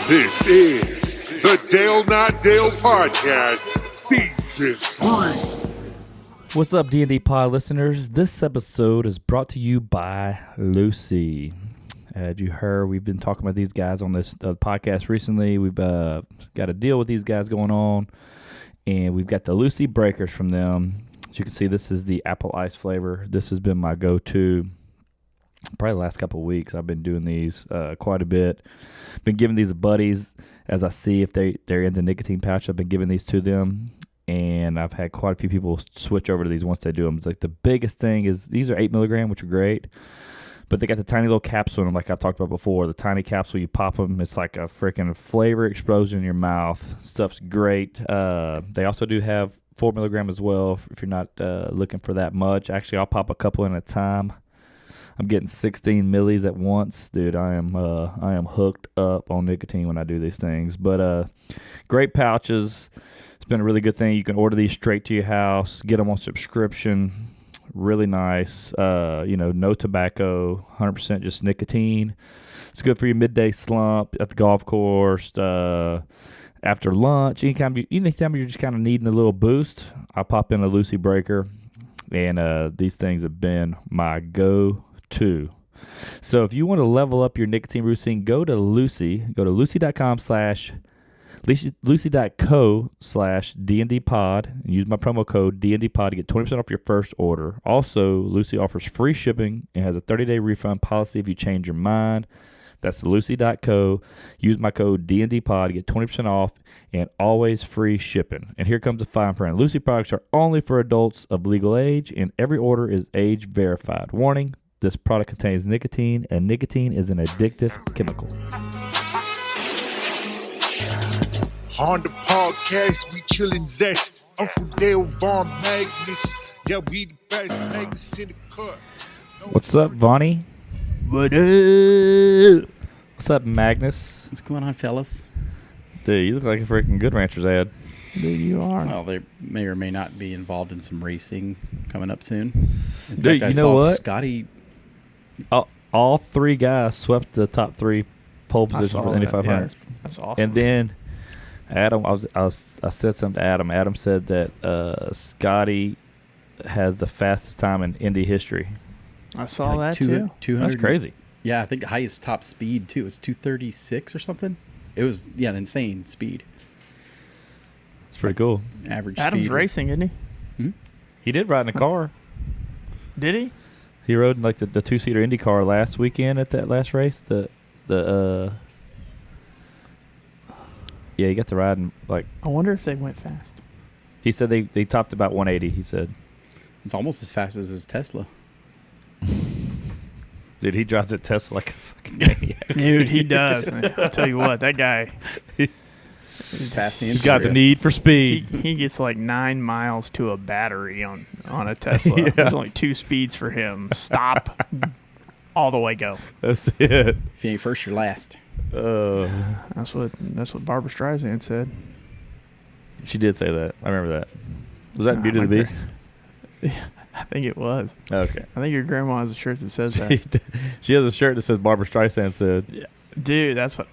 This is the Dale Not Dale Podcast, Season 3. What's up, D&D Pod listeners? This episode is brought to you by Lucy. As you heard, we've been talking about these guys on this podcast recently. We've got a deal with these guys going on, and we've got the Lucy breakers from them. As you can see, this is the apple ice flavor. This has been my go-to probably the last couple of weeks. I've been doing these quite a bit. Been giving these to buddies as I see if they're into nicotine pouch. I've been giving these to them, and I've had quite a few people switch over to these once they do them. It's like the biggest thing is these are 8 milligram, which are great, but they got the tiny little capsule in them, like I've talked about before. The tiny capsule, you pop them, it's like a freaking flavor explosion in your mouth. Stuff's great. They also do have 4 milligram as well if you're not looking for that much. Actually, I'll pop a couple in at a time. I'm getting 16 millis at once, dude. I am hooked up on nicotine when I do these things. But great pouches. It's been a really good thing. You can order these straight to your house, get them on subscription. Really nice. No tobacco, 100% just nicotine. It's good for your midday slump at the golf course, after lunch. Anytime you're just kind of needing a little boost, I'll pop in a Lucy breaker, and these things have been my go-to. So if you want to level up your nicotine routine, go to Lucy. Go to lucy.co/DNDpod and use my promo code DNDpod to get 20% off your first order. Also, Lucy offers free shipping and has a 30-day refund policy if you change your mind. That's lucy.co. Use my code DNDpod to get 20% off and always free shipping. And here comes the fine print. Lucy products are only for adults of legal age, and every order is age verified. Warning: this product contains nicotine, and nicotine is an addictive chemical. On the podcast, we chillin' zest. Uncle Dale, Von Magnus. Yeah, we the best niggas in the cut. What's up, Vonnie? What up? What's up, Magnus? What's going on, fellas? Dude, you look like a freaking Good Ranchers ad. Dude, you are. Well, they may or may not be involved in some racing coming up soon. In Dude, fact, I you saw know what? Scotty. All three guys swept the top 3 pole positions for the Indy 500. Yeah, that's awesome. And then Adam, I said something to Adam. Adam said that Scotty has the fastest time in Indy history. I saw that too. 200. That's crazy. Yeah, I think the highest top speed too. It was 236 or something. It was an insane speed. It's pretty cool. Average Adam's speed. racing, isn't he? Hmm? He did ride in a car. Did he? He rode in like the 2-seater Indy car last weekend at that last race. Yeah, he got to ride in like. I wonder if they went fast. He said they topped about 180. He said It's almost as fast as his Tesla. Dude, he drives that Tesla like a fucking maniac. Dude, he does. I'll tell you what, that guy. He's fast and He's got the need for speed. He gets like 9 miles to a battery on a Tesla. Yeah. There's only 2 speeds for him. Stop, all the way go. That's it. If you ain't first, you're last. That's what Barbara Streisand said. She did say that. I remember that. Was that in Beauty and the Beast? Yeah, I think it was. Okay. I think your grandma has a shirt that says that. She has a shirt that says Barbara Streisand said. Yeah. Dude, that's what.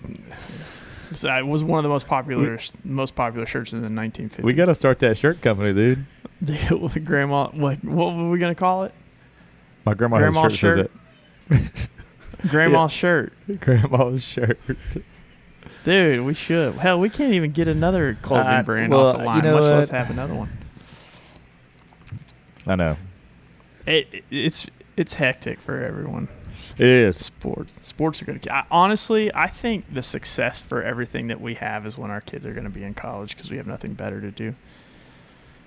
So it was one of the most popular shirts in the 1950s. We got to start that shirt company, dude. Dude, grandma, what were we gonna call it? My grandma has a shirt that says it. Grandma's shirt. Grandma's shirt. Dude, we should. Hell, we can't even get another clothing brand off the line, much less have another one. I know. It's hectic for everyone. It is. Sports are going to. Honestly, I think the success for everything that we have is when our kids are going to be in college because we have nothing better to do.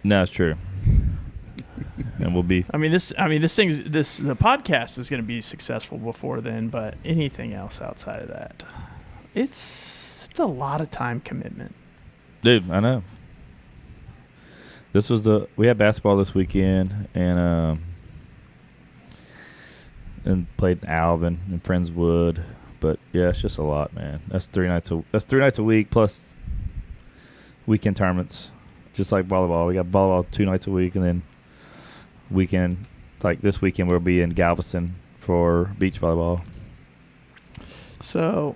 No, it's true. And we'll be. The podcast is going to be successful before then, but anything else outside of that, it's a lot of time commitment. Dude, I know. We had basketball this weekend and played in Alvin and Friendswood, but yeah, it's just a lot, man. That's 3 nights a week plus weekend tournaments, just like volleyball. We got volleyball 2 nights a week, and then weekend, like this weekend, we'll be in Galveston for beach volleyball. So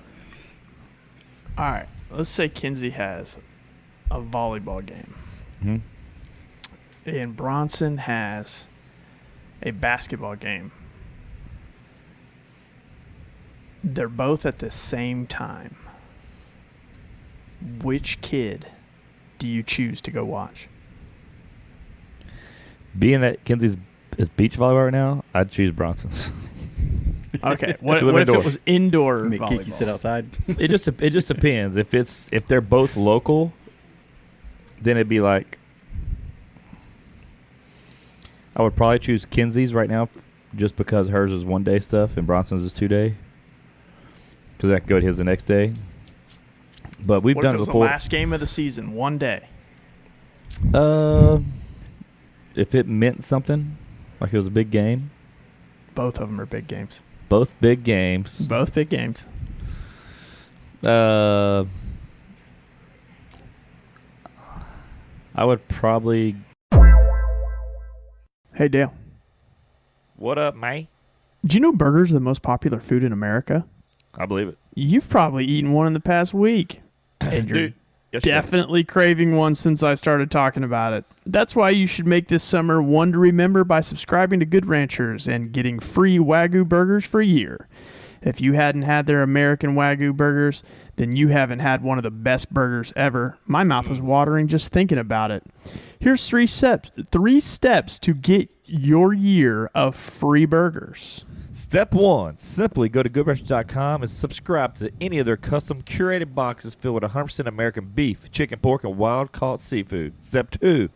All right. Let's say Kinsey has a volleyball game. Mm-hmm. And Bronson has a basketball game. They're both at the same time. Which kid do you choose to go watch? Being that Kinsey's is beach volleyball right now, I'd choose Bronson's. Okay. What if it was indoor Make volleyball? Kiki sit outside. It just depends. If they're both local, then it'd be like I would probably choose Kinsey's right now, just because hers is 1 day stuff and Bronson's is 2 day. Because I could go to his the next day. But we've What done if it was it before. the last game of the season, 1 day? If it meant something, like it was a big game. Both of them are big games. Both big games. Both big games. I would probably. Hey, Dale. What up, mate? Do you know burgers are the most popular food in America? I believe it. You've probably eaten one in the past week. And you're Dude, yesterday. definitely craving one since I started talking about it. That's why you should make this summer one to remember by subscribing to Good Ranchers and getting free Wagyu burgers for a year. If you hadn't had their American Wagyu burgers, then you haven't had one of the best burgers ever. My mouth is watering just thinking about it. Here's three steps to get your year of free burgers. Step 1, simply go to goodranchers.com and subscribe to any of their custom curated boxes filled with 100% American beef, chicken, pork, and wild-caught seafood. Step 2,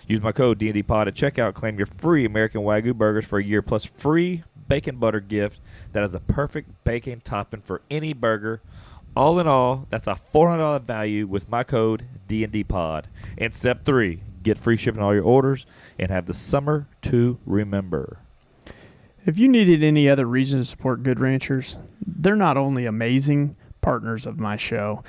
use my code DNDPOD at checkout. Claim your free American Wagyu burgers for a year plus free bacon butter gift that is a perfect bacon topping for any burger. All in all, that's a $400 value with my code DNDPOD. And step 3, get free shipping on all your orders and have the summer to remember. If you needed any other reason to support Good Ranchers, they're not only amazing partners of my show,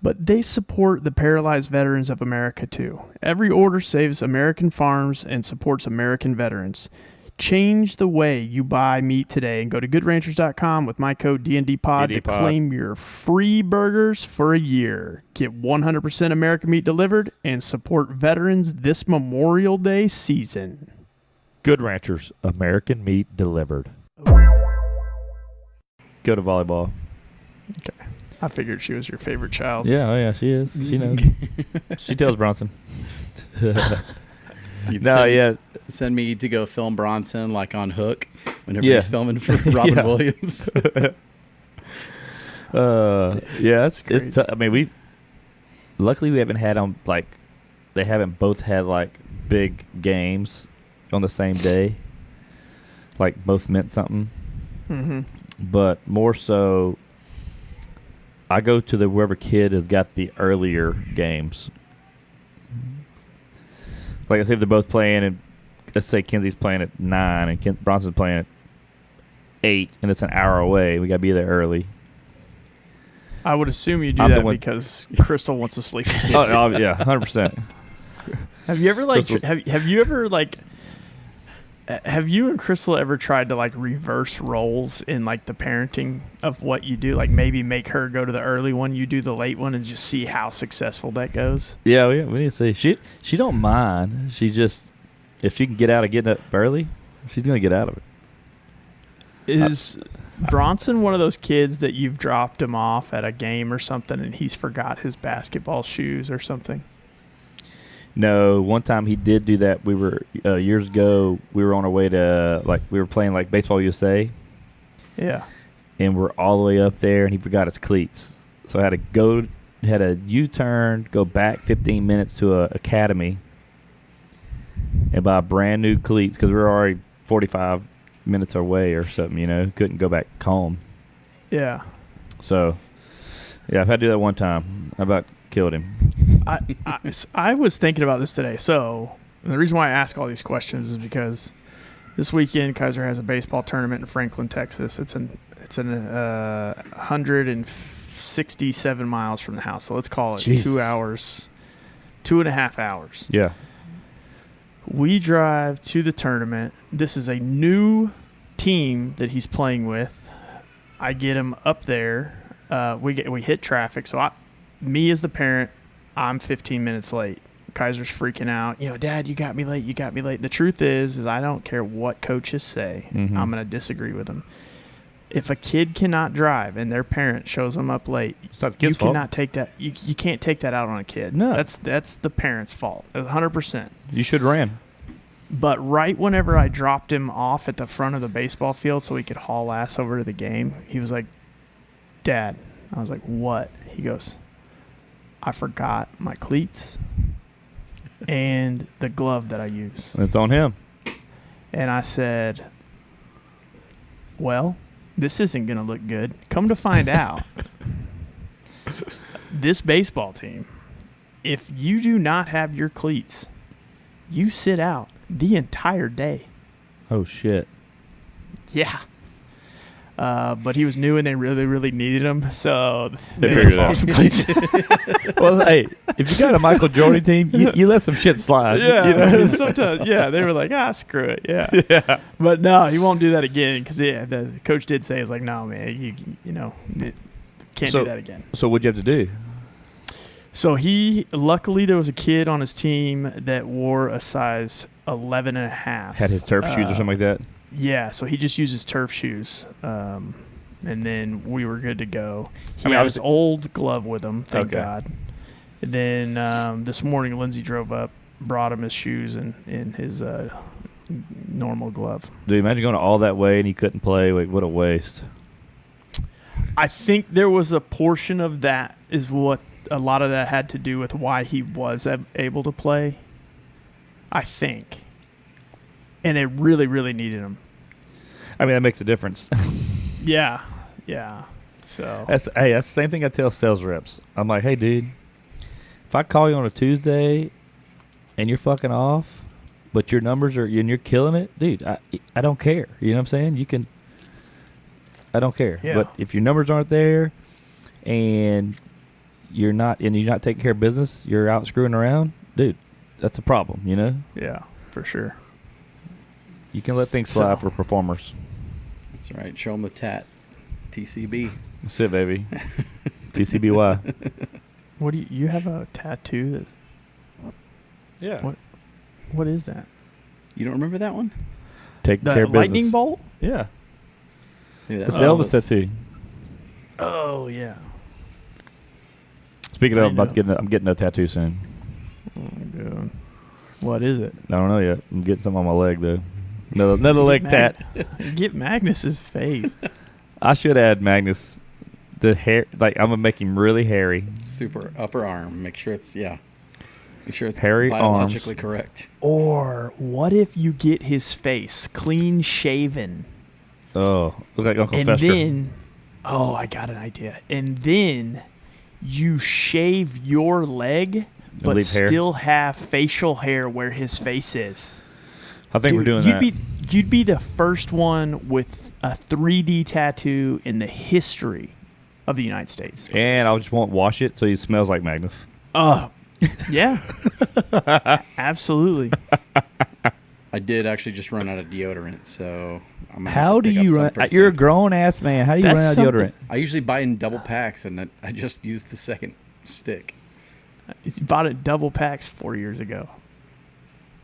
but they support the paralyzed veterans of America too. Every order saves American farms and supports American veterans. Change the way you buy meat today and go to goodranchers.com with my code DNDPOD to claim your free burgers for a year. Get 100% American meat delivered and support veterans this Memorial Day season. Good Ranchers, American meat delivered. Go to volleyball. Okay. I figured she was your favorite child. Yeah, oh yeah, she is. She knows. She tells Bronson. Send me to go film Bronson like on Hook whenever he's filming for Robin Williams. It's I mean, luckily we haven't had them like they haven't both had like big games on the same day, like both meant something. Mm-hmm. But more so, I go to the whoever kid has got the earlier games. Like I say, if they're both playing, and let's say Kinsey's playing at 9 and Bronson's playing at 8, and it's an hour away, we got to be there early. I would assume you do that because Crystal wants to sleep. Oh yeah, 100%. Have you ever have you and Crystal ever tried to like reverse roles in like the parenting of what you do? Like maybe make her go to the early one, you do the late one, and just see how successful that goes? Yeah, we need to see. She don't mind. She just, if she can get out of getting up early, she's gonna get out of it. Is Bronson one of those kids that you've dropped him off at a game or something and he's forgot his basketball shoes or something? No, one time he did do that. We were years ago. We were on our way to we were playing like Baseball USA. Yeah. And we're all the way up there, and he forgot his cleats. So I had a U-turn, go back 15 minutes to a academy, and buy brand new cleats because we were already 45 minutes away or something. Couldn't go back home. Yeah. So, yeah, I've had to do that one time. I about killed him. I was thinking about this today. So the reason why I ask all these questions is because this weekend Kaiser has a baseball tournament in Franklin, Texas. It's 167 miles from the house. So let's call it Jeez. 2 hours, 2.5 hours. Yeah. We drive to the tournament. This is a new team that he's playing with. I get him up there. we hit traffic. So me as the parent, I'm 15 minutes late. Kaiser's freaking out. Dad, you got me late. You got me late. The truth is I don't care what coaches say. Mm-hmm. I'm going to disagree with them. If a kid cannot drive and their parent shows them up late, It's not the kid's fault. cannot take that. You can't take that out on a kid. No. That's the parent's fault, 100%. You should have ran. But right whenever I dropped him off at the front of the baseball field so he could haul ass over to the game, he was like, Dad. I was like, what? He goes, I forgot my cleats and the glove that I use. It's on him. And I said, well, this isn't going to look good. Come to find out, this baseball team, if you do not have your cleats, you sit out the entire day. Oh, shit. Yeah. But he was new and they really, really needed him, so They figured it bought out. some cleats. Well, hey, if you got a Michael Jordan team, you let some shit slide. Yeah, sometimes. Yeah, they were like, screw it. Yeah, Yeah. but no, he won't do that again because the coach did say, "It's like, no, man, you can't do that again." So what'd you have to do? So luckily there was a kid on his team that wore a size 11 and a half. Had his turf shoes or something like that? Yeah, so he just used his turf shoes, and then we were good to go. He I mean, had obviously- his old glove with him, thank Okay. God. And then this morning, Lindsay drove up, brought him his shoes and his normal glove. Dude, imagine going all that way and he couldn't play. Wait, what a waste. I think there was a portion of that is what a lot of that had to do with why he was able to play, I think. And they really, really needed him. I mean, that makes a difference. Yeah. So That's the same thing I tell sales reps. I'm like, hey, dude, if I call you on a Tuesday and you're fucking off, but your numbers are and you're killing it, dude, I don't care. You know what I'm saying? I don't care. Yeah. But if your numbers aren't there and you're not taking care of business, you're out screwing around, dude, that's a problem, you know? yeah, for sure. You can let things slide So- for performers. That's right. Show them the tat. TCB. That's it, baby. TCBY. What do you have a tattoo Yeah. what is that? You don't remember that one? Take The care of business. lightning bolt? Yeah. Dude, That's the Elvis tattoo. Oh yeah. Speaking I of, I'm getting a tattoo soon. Oh, good. What is it? I don't know yet. I'm getting some on my leg though. Another leg tat. Get Magnus's face. I should add Magnus. The hair, like I'm gonna make him really hairy. Super upper arm. Make sure it's Make sure it's Hairy biologically arms. correct. Or what if you get his face clean shaven, Oh, look like Uncle and Fester. then, I got an idea. And then you shave your leg, but leave hair? still have facial hair where his face is. I think we're Dude, doing that. You'd be the first one with a 3D tattoo in the history of the United States. And I just won't wash it so he smells like Magnus. Oh, yeah. Absolutely. I did actually just run out of deodorant, so I'm gonna have How to do pick up you some run? pretty You're a soon. grown ass man. How do you That's run out of something- deodorant? I usually buy in double packs, and I just used the second stick. He bought it double packs 4 years ago.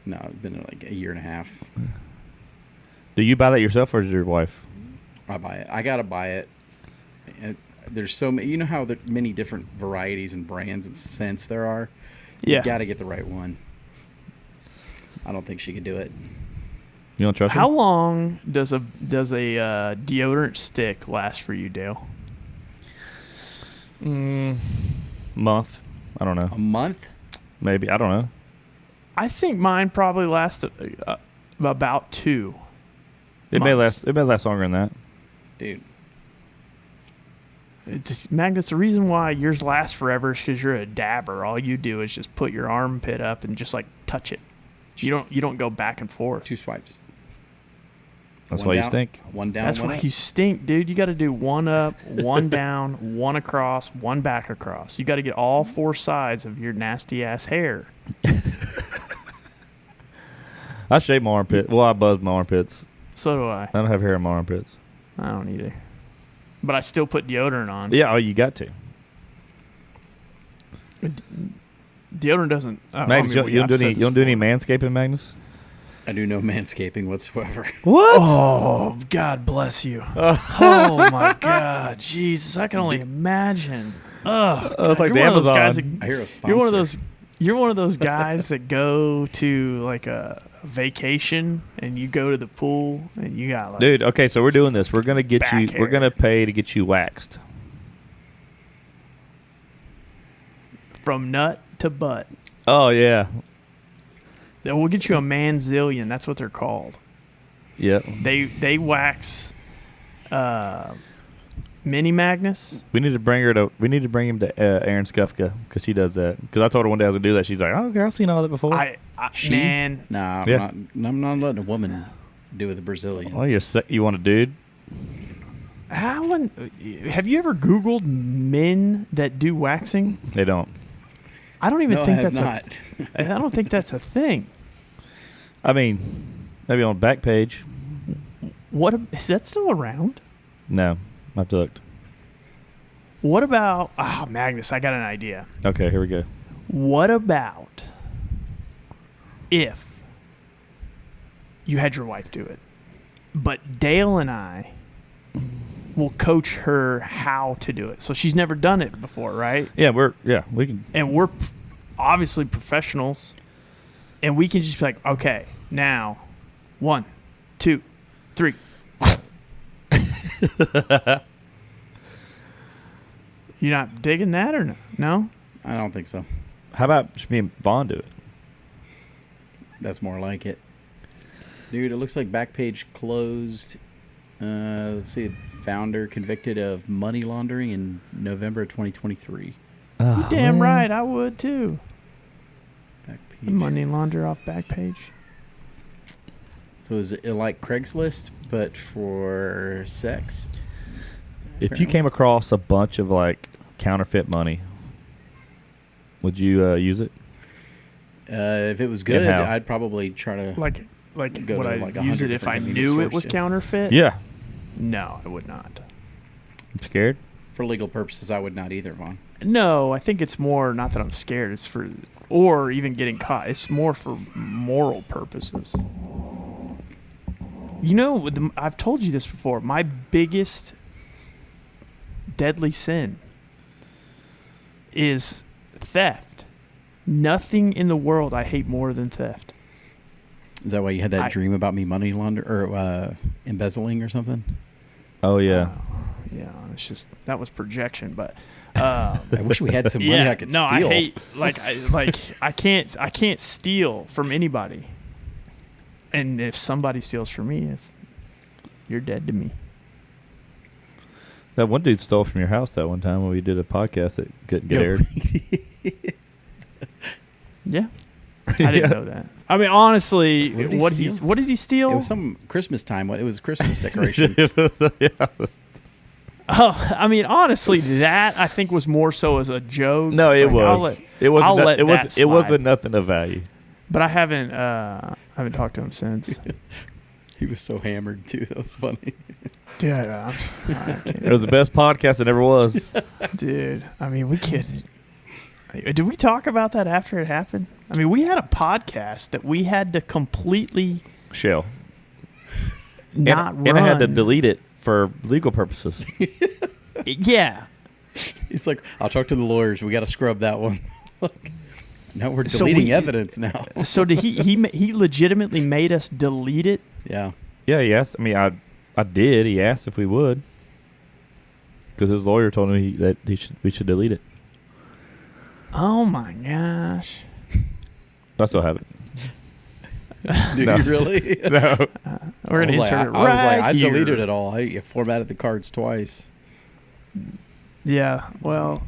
No, it's been like a year and a half. Do you buy that yourself or is your wife? I buy it. I gotta buy it. And there's so many. You know how there many different varieties and brands and scents there are. Yeah. You gotta get the right one. I don't think she could do it. You don't trust How him? long does a deodorant stick last for you, Dale? Month. I don't know. A month? Maybe. I don't know. I think mine probably lasted about 2. It may months. last. It may last longer than that. Dude. Magnus, the reason why yours lasts forever is because you're a dabber. All you do is just put your armpit up and just like touch it. You don't go back and forth. 2 swipes. That's One why you down, stink. One down, That's one why up. you stink, dude. You got to do 1 up, 1 down, 1 across, 1 back across. You got to get all 4 sides of your nasty ass hair. I shave my armpit. Well, I buzz my armpits. So do I. I don't have hair in my armpits. I don't either. but I still put deodorant on. Yeah, oh, you got to. Deodorant doesn't. Oh, Magnus, you don't do any manscaping, Magnus? I do no manscaping whatsoever. What? Oh, God bless you. Oh my God, Jesus! I can only imagine. Oh, it's like the Amazon. I hear a sponsor. You're one of those guys that go to like a vacation and you go to the pool and you got like, dude. Okay, so we're doing this. We're gonna get you. hair. We're gonna pay to get you waxed. From nut to butt. Oh yeah. We'll get you a manzillion. That's what they're called. Yep. They wax Mini Magnus. We need to bring him to Aaron Skufka because she does that. Because I told her one day I was gonna do that. She's like, "Oh, girl, I've seen all that before." Man, Nah, Yeah. I'm not letting a woman do with a Brazilian. Oh, you want a dude? have you ever Googled men that do waxing? They don't. I don't even No, think I have that's not. I don't think that's a thing. I mean, maybe on back page. Is that still around? No, I've looked. What about Magnus? I got an idea. Okay, here we go. What about if you had your wife do it, but Dale and I will coach her how to do it. So she's never done it before, right? Yeah, we can. And we're obviously professionals, and we can just be like, okay, now, 1, 2, 3. You're not digging that or no? No? I don't think so. How about just me and Vaughn do it? That's more like it. Dude, it looks like Backpage closed. Let's see. Founder convicted of money laundering in November of 2023. Oh, Damn man. right, I would too. Backpage. Money launder off Backpage. So is it like Craigslist, but for sex? If you came across a bunch of like counterfeit money, would you use it? If it was good, how? I'd probably try to. Like Go would to, I like, use 100 it if I different knew it convenience was stores, counterfeit? Yeah. No, I would not. I'm scared. For legal purposes, I would not either, Vaughn. No, I think it's more not that I'm scared. It's for, or even getting caught. It's more for moral purposes. You know, I've told you this before. My biggest deadly sin is theft. Nothing in the world I hate more than theft. Is that why you had that dream about me money launder or embezzling or something? Oh yeah. Yeah, it's just that was projection, but I wish we had some money I could steal. I hate I can't steal from anybody. And if somebody steals from me, you're dead to me. That one dude stole from your house that one time when we did a podcast that couldn't get aired. Yeah. I didn't know that. I mean, honestly, What did he steal? It was some Christmas time. It was a Christmas decoration. Yeah. Oh, I mean, honestly, that I think was more so as a joke. No, it Like, was. It slide. wasn't nothing of value. But I haven't talked to him since. He was so hammered too. That was funny. Dude, I can't. It was the best podcast that ever was. Dude, I mean, we could. Did we talk about that after it happened? I mean, we had a podcast that we had to completely Shell. not run. And I had to delete it for legal purposes. Yeah. He's like, I'll talk to the lawyers. We got to scrub that one. Now we're So deleting evidence now. So did he legitimately made us delete it? Yeah. Yeah, he asked. I mean, I did. He asked if we would. Because his lawyer told him that we should delete it. Oh my gosh. I still have it. Do No. you really? No. We're going to insert it right I was like, I here. deleted it all. I formatted the cards twice. Yeah, well,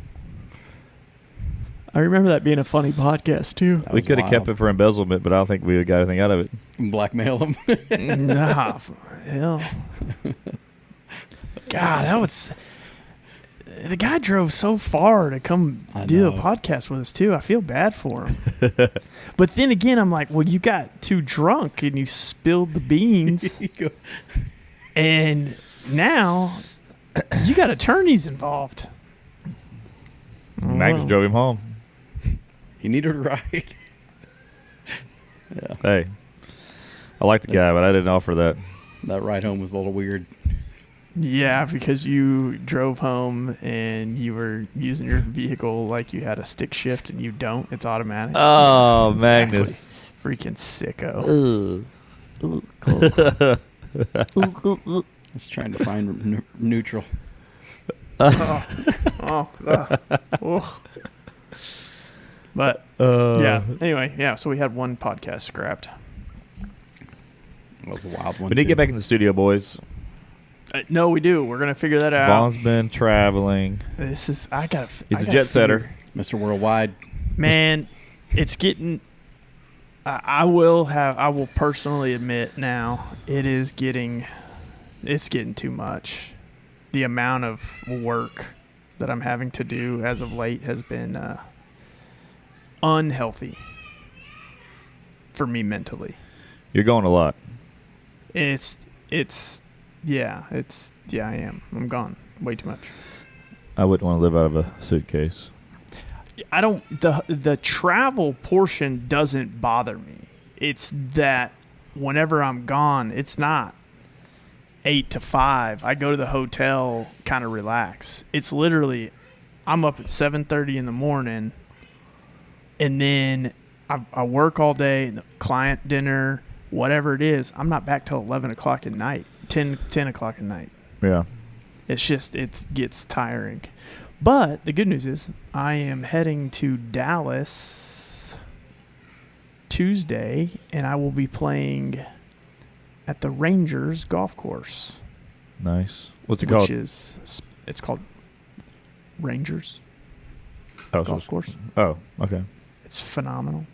I remember that being a funny podcast too. That We was could have kept wild. it for embezzlement, but I don't think we would got anything out of it. Blackmail him. Nah, for hell. God, that was. The guy drove so far to come I do a know. podcast with us too. I feel bad for him. But then again, I'm like, well, you got too drunk and you spilled the beans, and now You got attorneys involved. Magnus drove him home. He needed a ride. Yeah. Hey, I like the guy, but I didn't offer that. That ride home was a little weird. Yeah, because you drove home and you were using your vehicle like you had a stick shift and you don't. It's automatic. Oh, Exactly. Magnus. Freaking sicko. Just trying to find neutral. Oh. But, yeah. Anyway, yeah, so we had one podcast scrapped. That was a wild one. We need to get back in the studio, boys. No, we do. We're going to figure that out. Vaughn's been traveling. This is, I got to. He's a jet setter. Mr. Worldwide. Man, it's getting. I will personally admit now it's getting too much. The amount of work that I'm having to do as of late has been unhealthy for me mentally. You're going a lot. I am. I'm gone way too much. I wouldn't want to live out of a suitcase. I don't. The travel portion doesn't bother me. It's that whenever I'm gone, it's not 8 to 5. I go to the hotel, kind of relax. It's literally, I'm up at 7:30 in the morning, and then I work all day, client dinner, whatever it is. I'm not back till 11 o'clock at night, 10 o'clock at night. Yeah. It's just, it gets tiring. But the good news is I am heading to Dallas Tuesday, and I will be playing at the Rangers golf course. Nice. What's it which called? It's called Rangers golf course. Oh, okay. It's phenomenal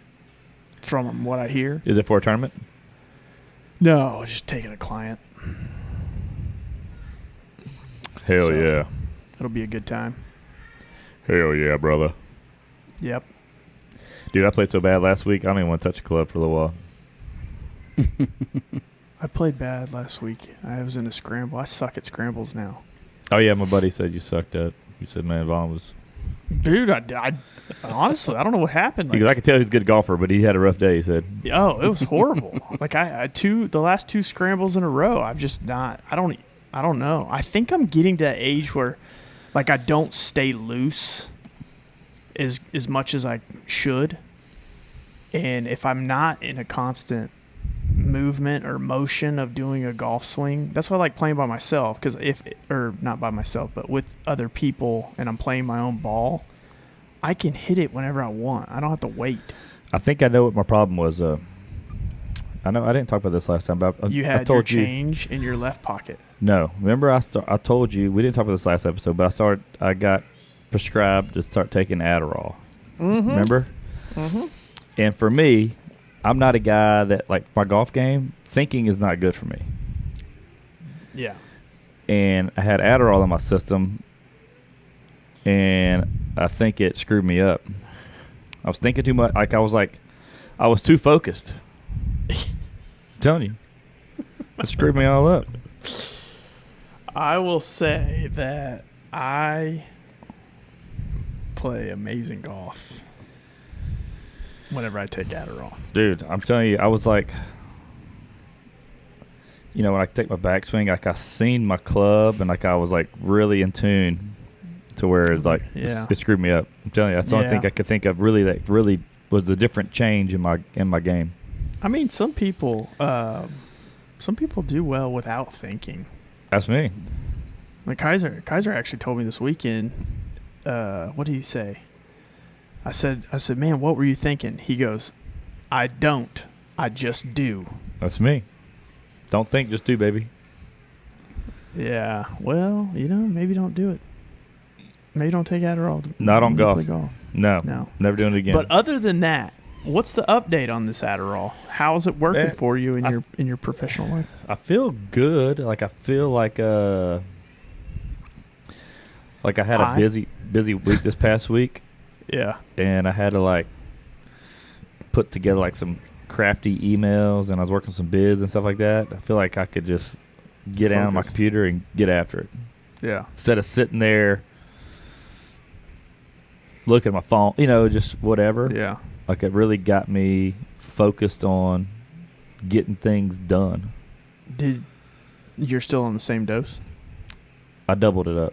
from what I hear. Is it for a tournament? No, just taking a client. Hell So- yeah. It'll be a good time. Hell yeah, brother. Yep. Dude, I played so bad last week, I don't even want to touch a club for a little while. I played bad last week. I was in a scramble. I suck at scrambles now. Oh, yeah, my buddy said you sucked at. You said, man, Vaughn was... Dude, I honestly, I don't know what happened. He goes, I could tell he's a good golfer, but he had a rough day, he said. Oh, it was horrible. Like the last two scrambles in a row, I've just not. I don't know. I think I'm getting to that age where, like, I don't stay loose as much as I should, and if I'm not in a constant movement or motion of doing a golf swing, that's why I like playing by myself. Because not by myself, but with other people, and I'm playing my own ball, I can hit it whenever I want. I don't have to wait. I think I know what my problem was. I know I didn't talk about this last time, but You I had told your you. change in your left pocket. No, remember I told you we didn't talk about this last episode, but I got prescribed to start taking Adderall. Mm-hmm. Remember? Mm-hmm. And for me, I'm not a guy that, like, my golf game, thinking is not good for me. Yeah. And I had Adderall in my system, and I think it screwed me up. I was thinking too much. I was too focused. I'm telling you. It screwed me all up. I will say that I play amazing golf whenever I take Adderall. Dude, I'm telling you, I was like, when I take my backswing, like, I seen my club, and, like, I was, like, really in tune to where it's like, Yeah. it screwed me up. I'm telling you, that's the only thing I could think of really that really was the different change in my game. I mean, some people do well without thinking. That's me. Like Kaiser actually told me this weekend. What did he say? I said, man, what were you thinking? He goes, I don't. I just do. That's me. Don't think, just do, baby. Yeah. Well, maybe don't do it. Maybe don't take Adderall. Not on when you golf. play golf. No. Never doing it again. But other than that, what's the update on this Adderall? How is it working for you in your professional life? I feel good. Like, I feel like I had a busy week this past week. Yeah. And I had to, like, put together, like, some crafty emails, and I was working some bids and stuff like that. I feel like I could just get down on my computer and get after it. Yeah. Instead of sitting there looking at my phone, just whatever. Yeah. Like it really got me focused on getting things done. You're still on the same dose? I doubled it up.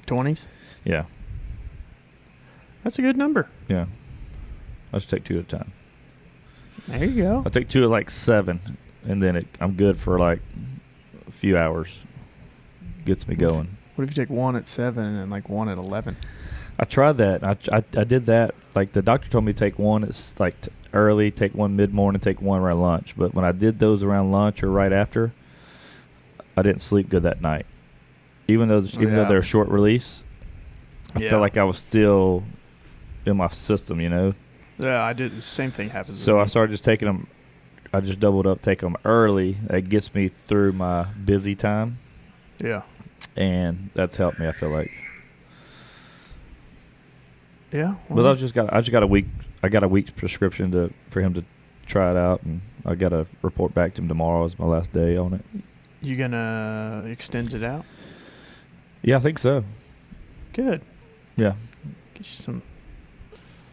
20s? Yeah. That's a good number. Yeah. I just take 2 at a time. There you go. I take 2 at like 7, and then I'm good for like a few hours. Gets me going. What if you take 1 at 7 and like 1 at 11? I tried that. I did that. Like the doctor told me to take 1 it's like early, take 1 mid-morning, take 1 around lunch. But when I did those around lunch or right after, I didn't sleep good that night. Even though they're a short release, I felt like I was still in my system, Yeah, I did. The same thing happens. So I started just taking them. I just doubled up, take them early. That gets me through my busy time. Yeah. And that's helped me, I feel like. Yeah. But I just got a week. I got a week's prescription for him to try it out, and I got to report back to him tomorrow. Is my last day on it. You gonna extend it out? Yeah, I think so. Good. Yeah. Get you some.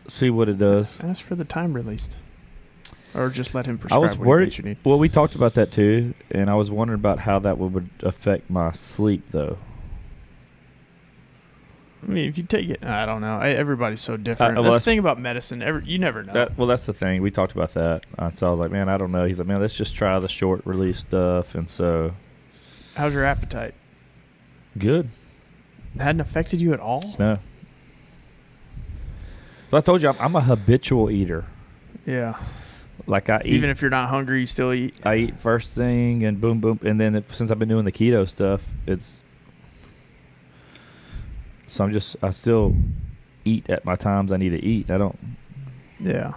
See what it does. Ask for the time released, or just let him prescribe I was what worried. you need. Well, we talked about that too, and I was wondering about how that would affect my sleep, though. I mean, if you take it, I don't know. Everybody's so different. well, That's the thing about medicine. You never know. That's the thing. We talked about that. So I was like, man, I don't know. He's like, man, let's just try the short release stuff. And so. How's your appetite? Good. It hadn't affected you at all? No. But I told you, I'm a habitual eater. Yeah. Like I eat. Even if you're not hungry, you still eat? I eat first thing and boom, boom. And then since I've been doing the keto stuff, So I still eat at my times I need to eat. I don't. Yeah.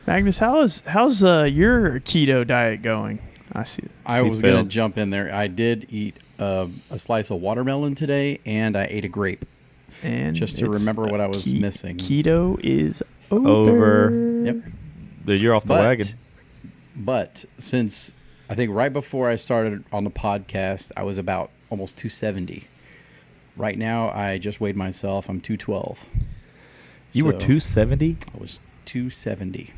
Magnus, how's your keto diet going? I see it. I was going to jump in there. I did eat a slice of watermelon today, and I ate a grape. And just to remember what I was missing. Keto is over. Yep. Dude, you're off the wagon. But since I think right before I started on the podcast, I was about almost 270. Right now, I just weighed myself. I'm 212. You were 270? I was 270.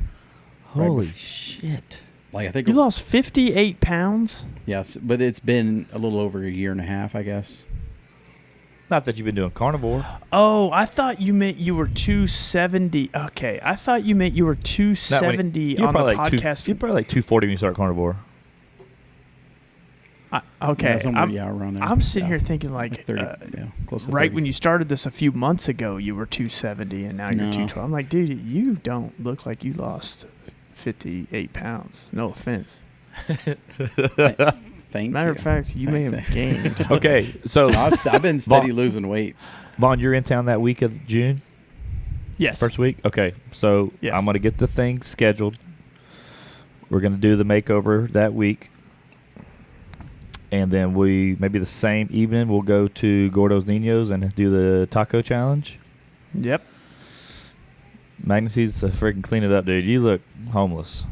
Holy shit. Like I think you lost 58 pounds? Yes, but it's been a little over a year and a half, I guess. Not that you've been doing carnivore. Oh, I thought you meant you were 270. Okay, I thought you meant you were 270 on the podcast. You're probably like 240 when you start carnivore. Okay, yeah, around there. I'm sitting here thinking like 30, close to right 30. when you started this a few months ago, you were 270, and now you're 212. I'm like, dude, you don't look like you lost 58 pounds. No offense. Thank Matter you. of fact, you may have gained. Okay, so I've been steady losing weight. Vaughn, you're in town that week of June? Yes. First week? Okay, so yes. I'm going to get the thing scheduled. We're going to do the makeover that week. And then maybe the same evening, we'll go to Gordo's Ninos and do the taco challenge. Yep. Magnus, he's freaking clean it up, dude. You look homeless.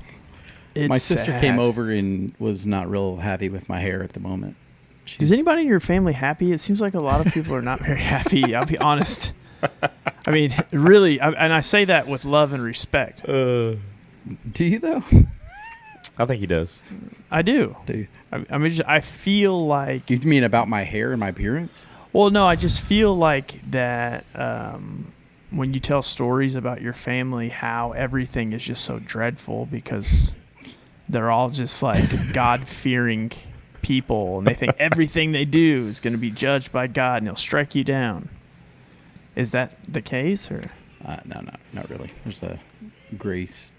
My sister came over and was not real happy with my hair at the moment. Is anybody in your family happy? It seems like a lot of people are not very happy. I'll be honest. I mean, really, and I say that with love and respect. Do you, though? I think he does. I do. Do you? I mean, I feel like... You mean about my hair and my appearance? Well, no, I just feel like that when you tell stories about your family, how everything is just so dreadful because they're all just like God-fearing people, and they think everything they do is going to be judged by God, and he'll strike you down. Is that the case, or? No, not really. There's a grace.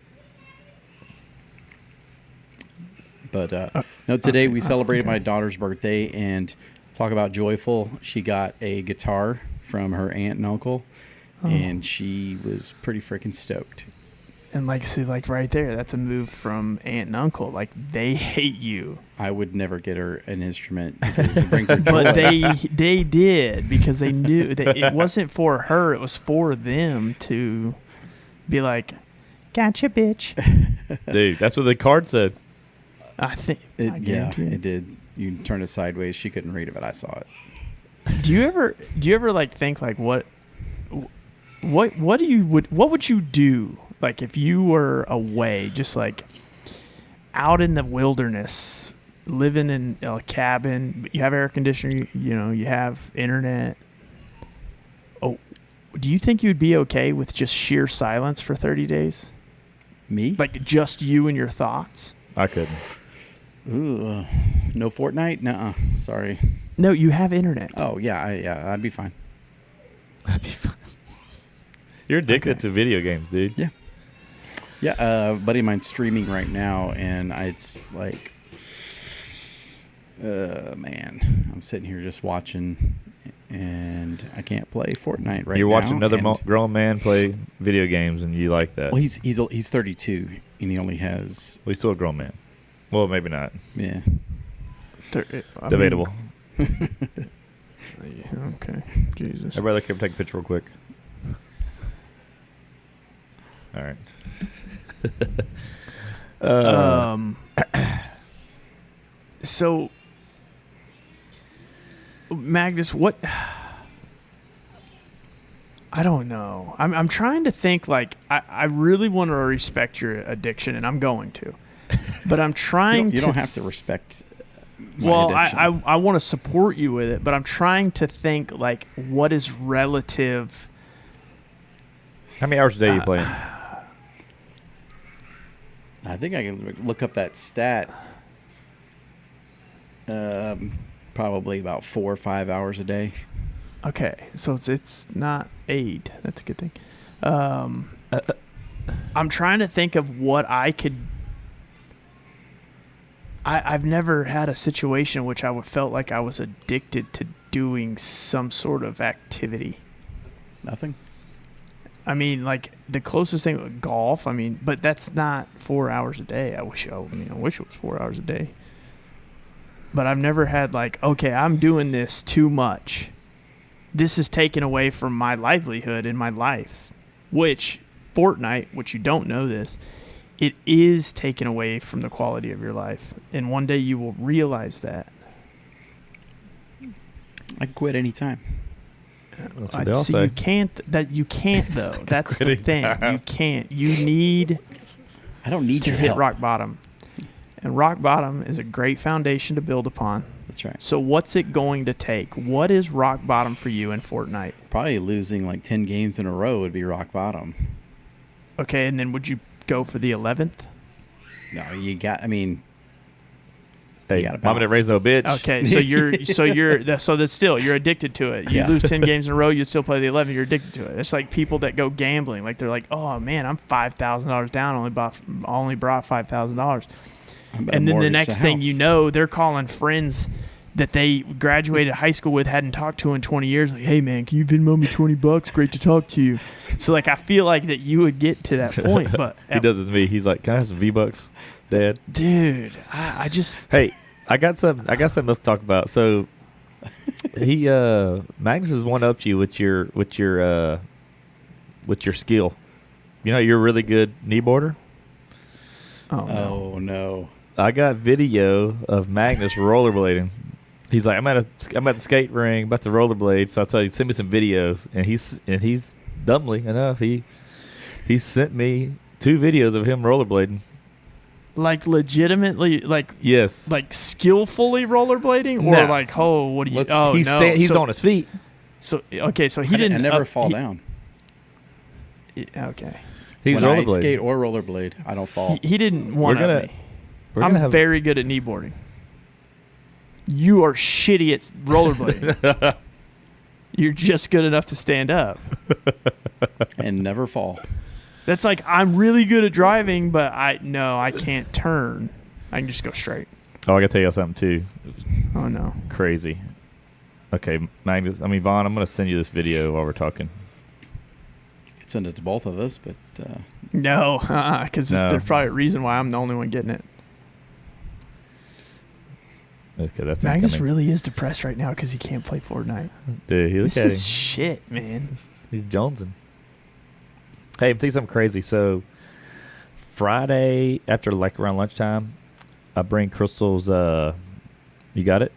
But no, today we celebrated my daughter's birthday, and talk about joyful. She got a guitar from her aunt and uncle, and she was pretty freaking stoked. And see, right there, that's a move from aunt and uncle. Like, they hate you. I would never get her an instrument because it brings her joy. But they did, because they knew that it wasn't for her. It was for them to be like, gotcha, bitch. Dude, that's what the card said. I think. I Yeah, guarantee it did. You turned it sideways. She couldn't read it, but I saw it. Do you ever like think like what would you do like if you were away, just like out in the wilderness, living in a cabin, you have air conditioning, you have internet. Oh, do you think you'd be okay with just sheer silence for 30 days? Me? Like just you and your thoughts? I couldn't. Ooh, no Fortnite? Nuh-uh. Sorry. No, you have internet. Oh, yeah, I'd be fine. That'd be fun. You're addicted to video games, dude. Yeah. Yeah, a buddy of mine's streaming right now, and it's like, man, I'm sitting here just watching, and I can't play Fortnite right now. You're watching another grown man play video games, and you like that. Well, he's 32, and he only has... Well, he's still a grown man. Well, maybe not. Yeah. Debatable. Okay. Jesus. Everybody, take a picture real quick. All right. So, Magnus, what? I don't know. I'm trying to think. Like, I really want to respect your addiction, and I'm going to. But I'm trying. You don't have to respect. Well, addiction. I want to support you with it, but I'm trying to think like what is relative. How many hours a day are you playing? I think I can look up that stat. Probably about 4 or 5 hours a day. Okay, so it's not 8. That's a good thing. I'm trying to think of what I could. I've never had a situation in which I felt like I was addicted to doing some sort of activity. Nothing. I mean, like the closest thing was golf. I mean, but that's not 4 hours a day. I wish it was 4 hours a day. But I've never had like, okay, I'm doing this too much. This is taken away from my livelihood in my life. Which Fortnite, which you don't know this, it is taken away from the quality of your life. And one day you will realize that. I can quit anytime. That's what they all say. You can't though. That's the thing. You can't. You need I don't need to your hit help. rock bottom. And rock bottom is a great foundation to build upon. That's right. So what's it going to take? What is rock bottom for you in Fortnite? Probably losing like 10 games in a row would be rock bottom. Okay, and then would you go for the 11th? No, Hey, you got to mama balance. didn't raise no bitch. Okay, so that's still you're addicted to it. You Yeah. lose 10 games in a row, you'd still play the 11. You're addicted to it. It's like people that go gambling. Like they're like, oh man, I'm $5,000 down. Only brought $5,000. And then the next thing you know, they're calling friends that they graduated high school with, hadn't talked to in 20 years. Like, hey man, can you Venmo me $20? Great to talk to you. So like, I feel like that you would get to that point, but He does it to me. He's like, "Can I have some V-Bucks, Dad?" dude, I just Hey, I got something else to talk about. So he Magnus has one upped you with your skill. You know, you're a really good kneeboarder. Oh no. I got video of Magnus rollerblading. He's like, I'm at the skate ring, about to rollerblade. So I told you, send me some videos, and he's dumbly enough, he sent me 2 videos of him rollerblading. like legitimately, like Yes, like skillfully rollerblading, or No. like, oh, what do you? Let's- Oh he's no, he's so, on his feet. So okay, so he I didn't. never fall down. Okay, He's When I rollerblading. skate or rollerblade, I don't fall. he didn't want gonna- me. We're I'm gonna have very good at kneeboarding. You are shitty at rollerblading. You're just good enough to stand up. And never fall. That's like, I'm really good at driving, but I can't turn. I can just go straight. Oh, I gotta tell you something too. Oh no. Crazy. Okay, Magnus. Vaughn. I'm gonna send you this video while we're talking. You could send it to both of us, but No, because No. there's probably a reason why I'm the only one getting it. Okay, that's Magnus incoming. really is depressed right now because he can't play Fortnite. Dude, he look This at is him. shit, man. He's jonesing. Hey, I'm thinking something crazy. So Friday after like around lunchtime, I bring Crystal's. You got it?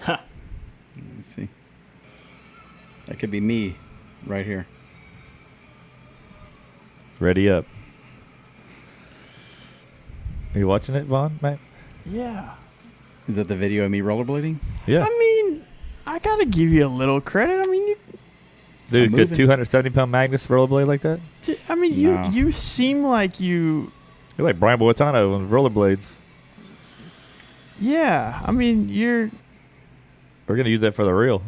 Let's see. That could be me right here. Ready up. Are you watching it, Vaughn, Matt? Yeah. Is that the video of me rollerblading? Yeah. I mean, I gotta give you a little credit. I mean, Dude, I'm could moving. 270-pound Magnus rollerblade like that? No. you seem like you. You're like Brian Boitano on rollerblades. Yeah. I mean, you're. We're going to use that for the real.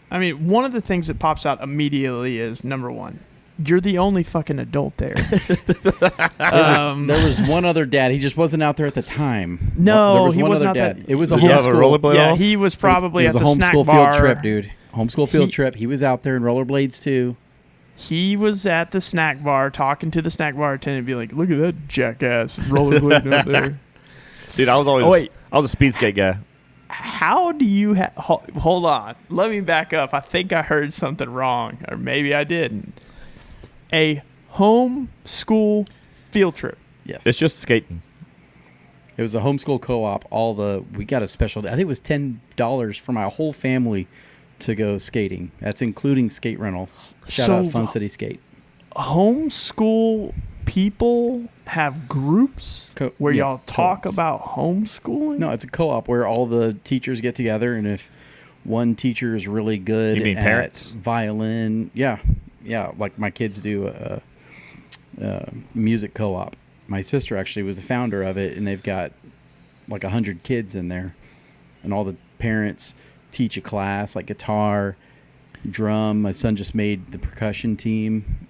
I mean, one of the things that pops out immediately is number one. You're the only fucking adult there. There was one other dad. He just wasn't out there at the time. No, there was he one wasn't other out dad. there. It was a Did you have a homeschool. rollerblade Yeah, off? he was probably it was at a the snack homeschool bar. field trip, dude. Homeschool field trip. He was out there in rollerblades too. He was at the snack bar talking to the snack bar attendant, be like, "Look at that jackass rollerblading out there." Dude, I was always wait. I was a speed skate guy. How do you hold on? Let me back up. I think I heard something wrong, or maybe I didn't. A homeschool field trip. Yes. It's just skating. It was a homeschool co-op. We got a special. I think it was $10 for my whole family to go skating. That's including skate rentals. Shout out Fun City Skate. Homeschool people have groups where yeah, y'all talk co-ops. about homeschooling? No, it's a co-op where all the teachers get together, and if one teacher is really good You mean at parents? violin, yeah, like my kids do a music co-op. My sister actually was the founder of it, and they've got like 100 kids in there, and all the parents teach a class like guitar, drum. My son just made the percussion team,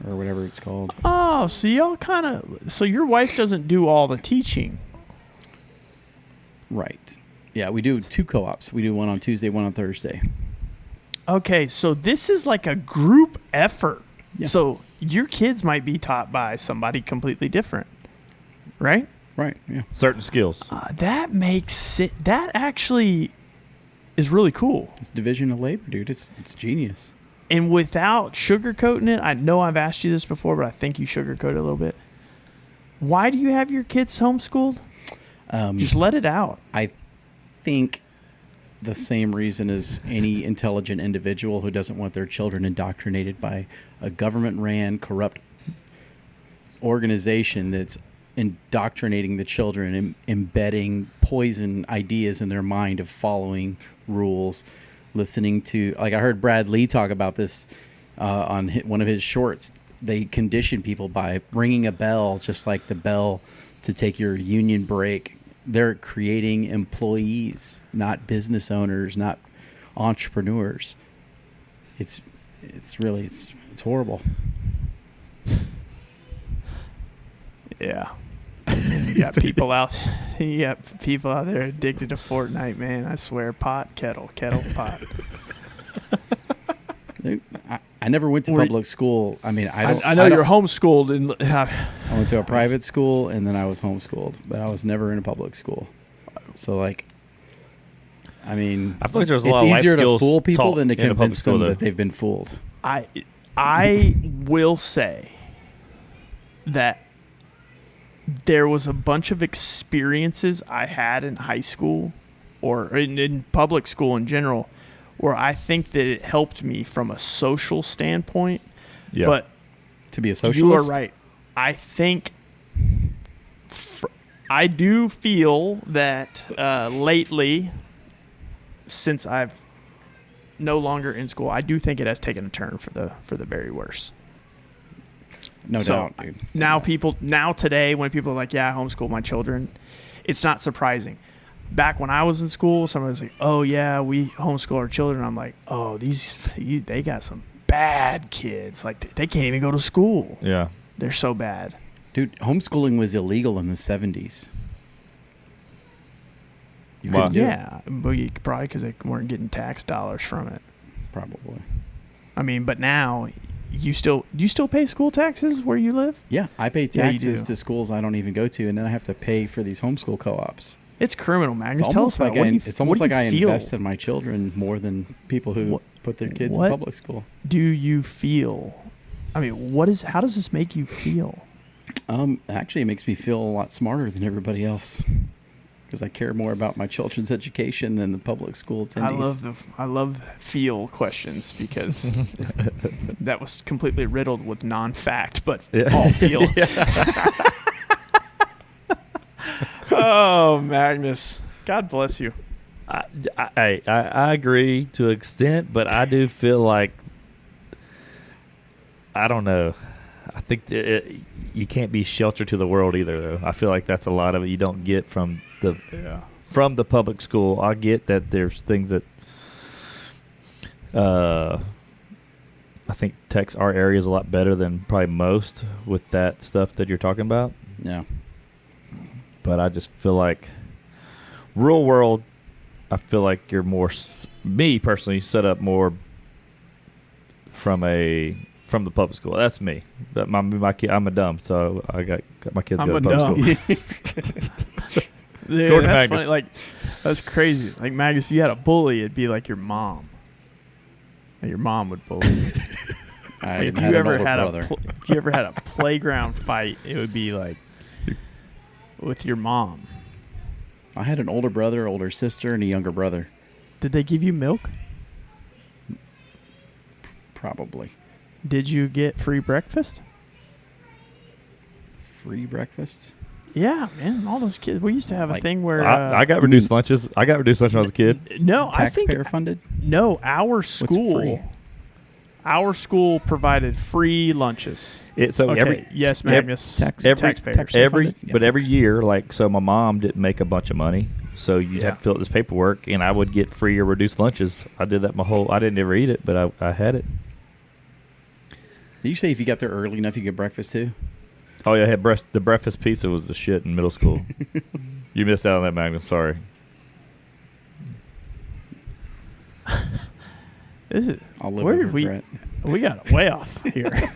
or whatever it's called. Oh, so y'all kind of... So your wife doesn't do all the teaching. Right. Yeah, we do 2 co-ops. We do one on Tuesday, one on Thursday. Okay, so this is like a group effort. Yeah. So your kids might be taught by somebody completely different, right? Right, yeah. Certain skills. That makes it... That actually is really cool. It's division of labor, dude. It's genius. And without sugarcoating it, I know I've asked you this before, but I think you sugarcoat it a little bit. Why do you have your kids homeschooled? Just let it out. I think the same reason as any intelligent individual who doesn't want their children indoctrinated by a government-ran, corrupt organization that's indoctrinating the children and embedding poison ideas in their mind of following rules, listening to, like I heard Brad Lee talk about this on one of his shorts. They condition people by ringing a bell, just like the bell to take your union break. They're creating employees, not business owners, not entrepreneurs. It's horrible. Yeah. You got people out there addicted to Fortnite, man. I swear, pot, kettle, pot. I never went to public school. I mean, I know you're homeschooled, and I went to a private school, and then I was homeschooled, but I was never in a public school. So, like, I mean, I feel like there's a lot it's of life easier to skills fool people taught than to in a public convince school, them though. that they've been fooled. I will say that there was a bunch of experiences I had in high school or in public school in general where I think that it helped me from a social standpoint. Yeah. But To be a socialist, you are right. I think I do feel that lately, since I've no longer in school, I do think it has taken a turn for the very worse. No doubt, dude. Now today, when people are like, yeah, I homeschool my children, it's not surprising. Back when I was in school, somebody was like, oh yeah, we homeschool our children. I'm like, oh, they got some bad kids. Like they can't even go to school. Yeah. They're so bad. Dude, homeschooling was illegal in the 70s. You Wow. couldn't do it. Yeah, but probably because they weren't getting tax dollars from it. Probably. I mean, but now do you still pay school taxes where you live? Yeah, I pay Yeah, you taxes do. to schools I don't even go to, and then I have to pay for these homeschool co-ops. It's criminal, Magnus. It's Tell almost us like about it. it's almost what like do you I feel? invest in my children more than people who put their kids in what public school. Do you feel? I mean, how does this make you feel? Actually, it makes me feel a lot smarter than everybody else because I care more about my children's education than the public school attendees. I love feel questions because that was completely riddled with non-fact, but all feel. Oh, Magnus, God bless you. I agree to an extent, but I do feel like I don't know. I think you can't be sheltered to the world either, though. I feel like that's a lot of it you don't get from the public school. I get that there's things that I think Tech's our area is a lot better than probably most with that stuff that you're talking about. Yeah. But I just feel like real world, I feel like you're more, me personally, set up more from the public school. That's me. But my kid, I'm a dumb, so I got my kids go to public school. Dude, that's funny. Like, that's crazy. Like, Magnus, if you had a bully, it'd be like your mom. Like, your mom would bully you. Like, if you ever had a playground fight, it would be like with your mom. I had an older brother, older sister, and a younger brother. Did they give you milk? Probably. Did you get free breakfast? Free breakfast? Yeah, man. All those kids. We used to have a thing where I got reduced lunches. I got reduced lunch when I was a kid. No, taxpayer funded. No, our school. Our school provided free lunches. Yes, Magnus. Taxpayers. Every year, like, so my mom didn't make a bunch of money, so you'd have to fill out this paperwork, and I would get free or reduced lunches. I did that I didn't ever eat it, but I had it. Did you say if you got there early enough, you get breakfast too? Oh yeah, I had the breakfast pizza was the shit in middle school. You missed out on that, Magnus. Sorry. I'll live with regret. We got way off here.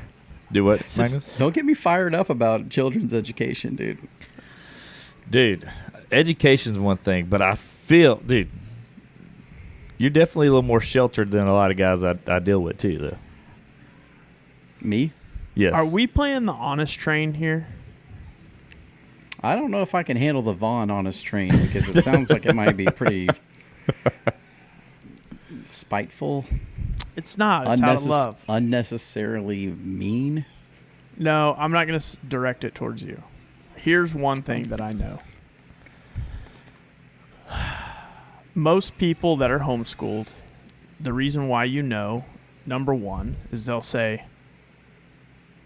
Do what, Magnus? Don't get me fired up about children's education, dude. Dude, education's one thing, but I feel, dude, you're definitely a little more sheltered than a lot of guys I deal with too, though. Me? Yes. Are we playing the honest train here? I don't know if I can handle the Vaughn honest train because it sounds like it might be pretty spiteful. It's not. It's out of love. Unnecessarily mean. No, I'm not going to direct it towards you. Here's one thing that I know. Most people that are homeschooled, the reason why number one, is they'll say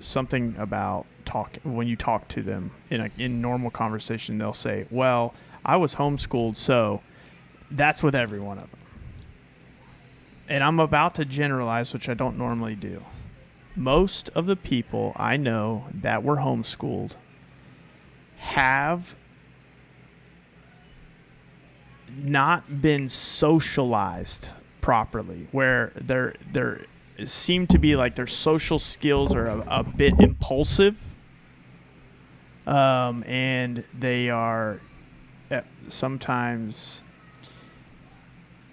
something about when you talk to them in normal conversation, they'll say, well, I was homeschooled, so that's with every one of them. And I'm about to generalize, which I don't normally do. Most of the people I know that were homeschooled have not been socialized properly, where they're seem to be like their social skills are a bit impulsive, and they are sometimes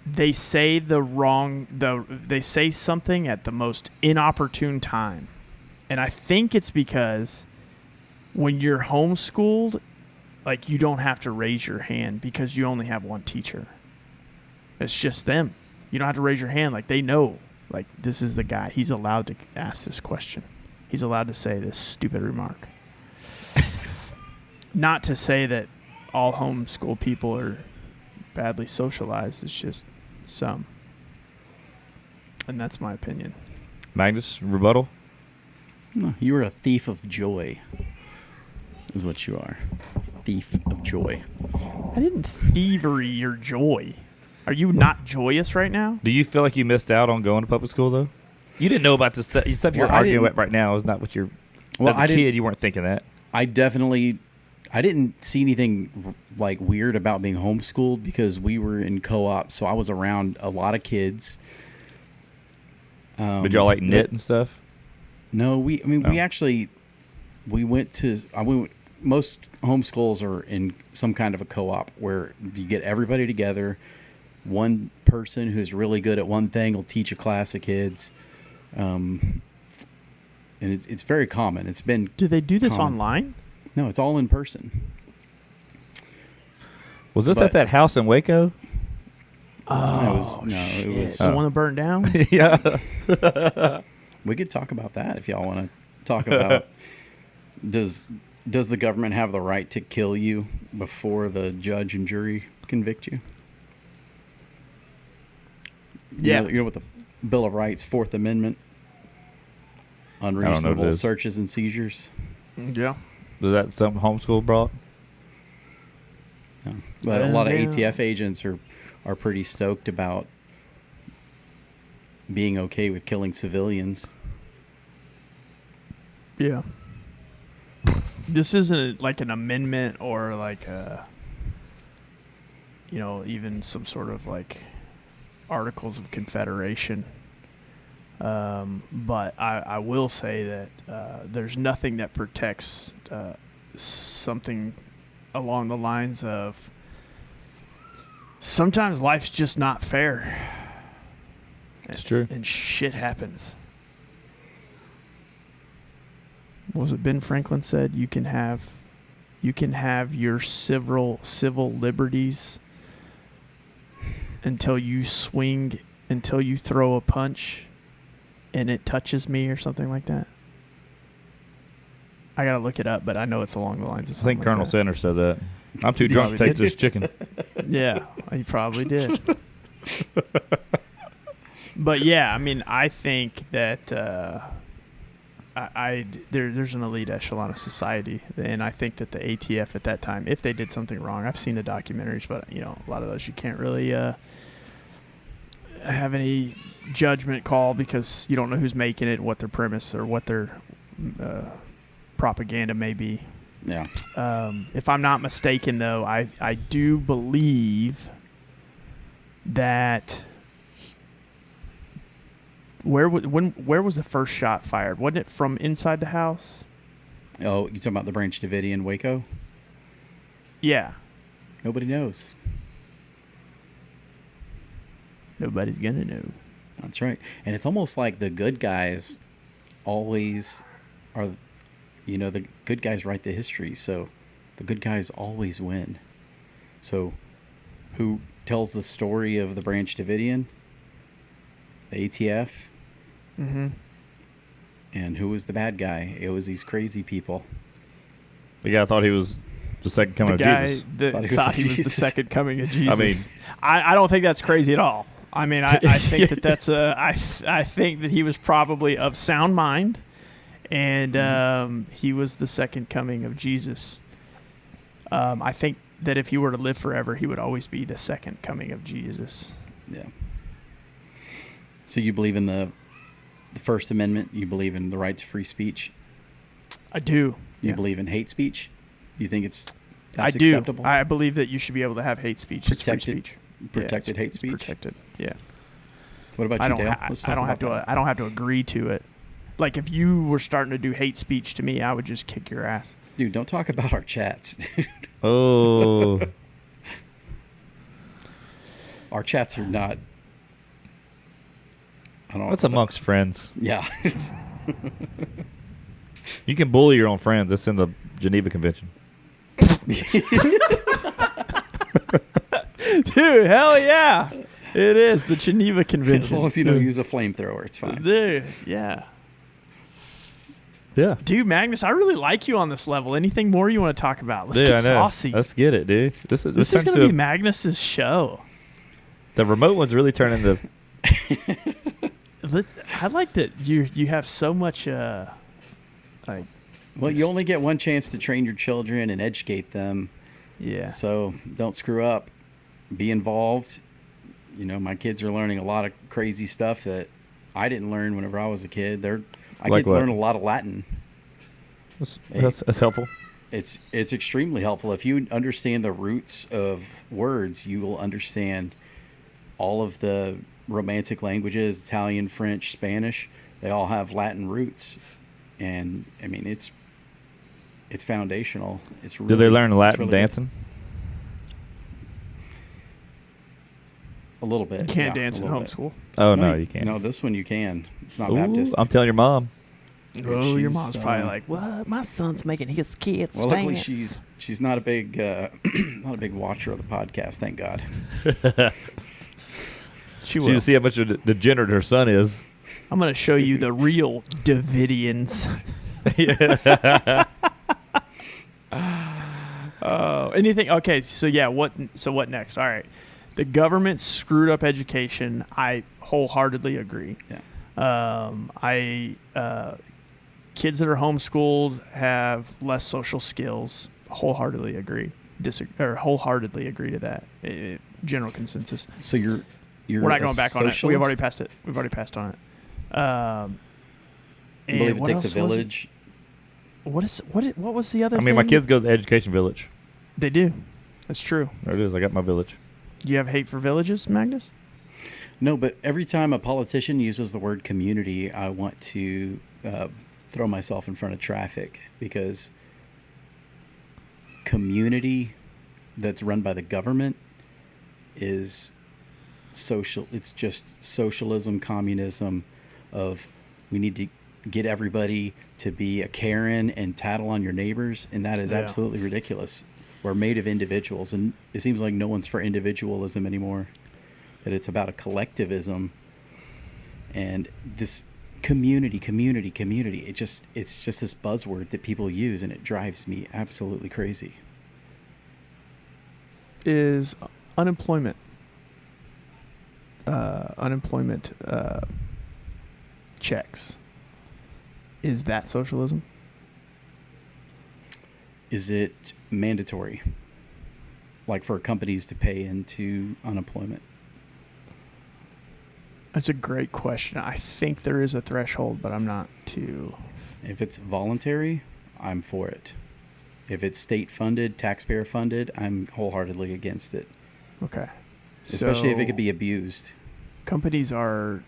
they say they say something at the most inopportune time. And I think it's because when you're homeschooled, like, you don't have to raise your hand because you only have one teacher. It's just them. You don't have to raise your hand. Like, they know, like, this is the guy. He's allowed to ask this question. He's allowed to say this stupid remark. Not to say that all homeschool people are badly socialized. It's just some. And that's my opinion. Magnus, rebuttal? No, you're a thief of joy, is what you are. Thief of joy. I didn't thievery your joy. Are you not joyous right now? Do you feel like you missed out on going to public school, though? You didn't know about this stuff. Stuff you're arguing about right now is not what you're... Well, as a kid, you weren't thinking that. I didn't see anything like weird about being homeschooled because we were in co-op, so I was around a lot of kids. Did y'all like knit and stuff? No, we went to most homeschools are in some kind of a co-op where you get everybody together. One person who's really good at one thing will teach a class of kids. and it's very common. It's been. Do they do this common. online? No, it's all in person. Was this But- at that house in Waco? it was the one that burned down. Yeah. We could talk about that if y'all want to talk about does the government have the right to kill you before the judge and jury convict you? Yeah. You know what the Bill of Rights, Fourth Amendment, unreasonable it is. searches and seizures. Yeah. Was that something homeschool brought? No. But a lot of Yeah. ATF agents are pretty stoked about being okay with killing civilians. Yeah. This isn't like an amendment or like a, even some sort of like Articles of Confederation. But I will say that there's nothing that protects something along the lines of sometimes life's just not fair. It's true. And shit happens. What was it Ben Franklin said? You can have your civil liberties until you throw a punch and it touches me or something like that. I gotta look it up, but I know it's along the lines of I something think Colonel like Sanders said that. I'm too drunk to probably take this chicken. that. Yeah, he probably did. But yeah, I mean, I think that there's an elite echelon of society, and I think that the ATF at that time, if they did something wrong, I've seen the documentaries, but a lot of those you can't really have any judgment call because you don't know who's making it, what their premise or what their propaganda may be. Yeah. If I'm not mistaken, though, I do believe that where was the first shot fired? Wasn't it from inside the house? Oh, you talking about the Branch Davidian in Waco? Yeah. Nobody knows. Nobody's gonna know. That's right. And it's almost like the good guys always are, the good guys write the history. So the good guys always win. So who tells the story of the Branch Davidian? The ATF. Mm-hmm. And who was the bad guy? It was these crazy people. The guy thought he was the second coming The of guy Jesus. that thought he was the Jesus. second coming of Jesus. I mean, I don't think that's crazy at all. I mean, I think that's I think that he was probably of sound mind, and he was the second coming of Jesus. I think that if he were to live forever, he would always be the second coming of Jesus. Yeah. So you believe in the First Amendment? You believe in the right to free speech? I do. You Yeah. believe in hate speech? You think that's I do. acceptable? I believe that you should be able to have hate speech. It's free Protected- speech. protected Yeah, hate it's speech? Protected. Yeah. What about you, I don't. Dale? I Let's talk don't have about to. I don't have to agree to it. Like if you were starting to do hate speech to me, I would just kick your ass. Dude, don't talk about our chats, dude. oh, Our chats are not. I don't. that's amongst friends. Yeah. You can bully your own friends. That's in the Geneva Convention. Dude, hell yeah. It is the Geneva Convention. As long as you don't use a flamethrower, it's fine. Dude, yeah. Yeah. Dude, Magnus, I really like you on this level. Anything more you want to talk about? Let's Dude, get I know. saucy. Let's get it, dude. This this is turns going to to be Magnus's show. the remote one's really turning to. I like that you have so much like Well, you only get one chance to train your children and educate them. yeah. So don't screw up. Be involved. My kids are learning a lot of crazy stuff that I didn't learn whenever I was a kid. My Like kids what? learn a lot of Latin. That's helpful. It's extremely helpful. If you understand the roots of words, you will understand all of the Romantic languages, Italian, French, Spanish. They all have Latin roots. And, I mean, it's foundational. It's really, Do they learn it's Latin really good. dancing? A little bit. You can't yeah, dance a in little bit. homeschool. Oh no, you can't. No, this one you can. It's not Ooh, Baptist. I'm telling your mom. Oh, your She's, mom's probably like, "What? My son's making his kids well, luckily dance." she's not a big not a big watcher of the podcast. Thank God. She She will. to see how much of a degenerate her son is. I'm gonna show you the real Davidians. Anything? Okay, so yeah, what next? All right, the government screwed up education. I wholeheartedly agree. Yeah. Kids that are homeschooled have less social skills. Wholeheartedly agree. Wholeheartedly agree to that. General consensus. So you're We're not going back on it. socialist? We've already passed it. We've already passed on it. I believe it what takes a else was it? village. What was the other I thing? mean, my kids go to the education village. They do. That's true. There it is. I got my village. Do you have hate for villages, Magnus? No, but every time a politician uses the word community, I want to throw myself in front of traffic, because community that's run by the government is social. It's just socialism, communism of we need to get everybody to be a Karen and tattle on your neighbors. And that is absolutely ridiculous. We're made of individuals, and it seems like no one's for individualism anymore, that it's about a collectivism. And this community, it's just this buzzword that people use, and it drives me absolutely crazy. Is unemployment checks, is that socialism? Is it mandatory, like for companies to pay into unemployment? That's a great question. I think there is a threshold, but I'm not too... If it's voluntary, I'm for it. If it's state funded, taxpayer funded, I'm wholeheartedly against it. Okay. Especially if it So could be abused. companies are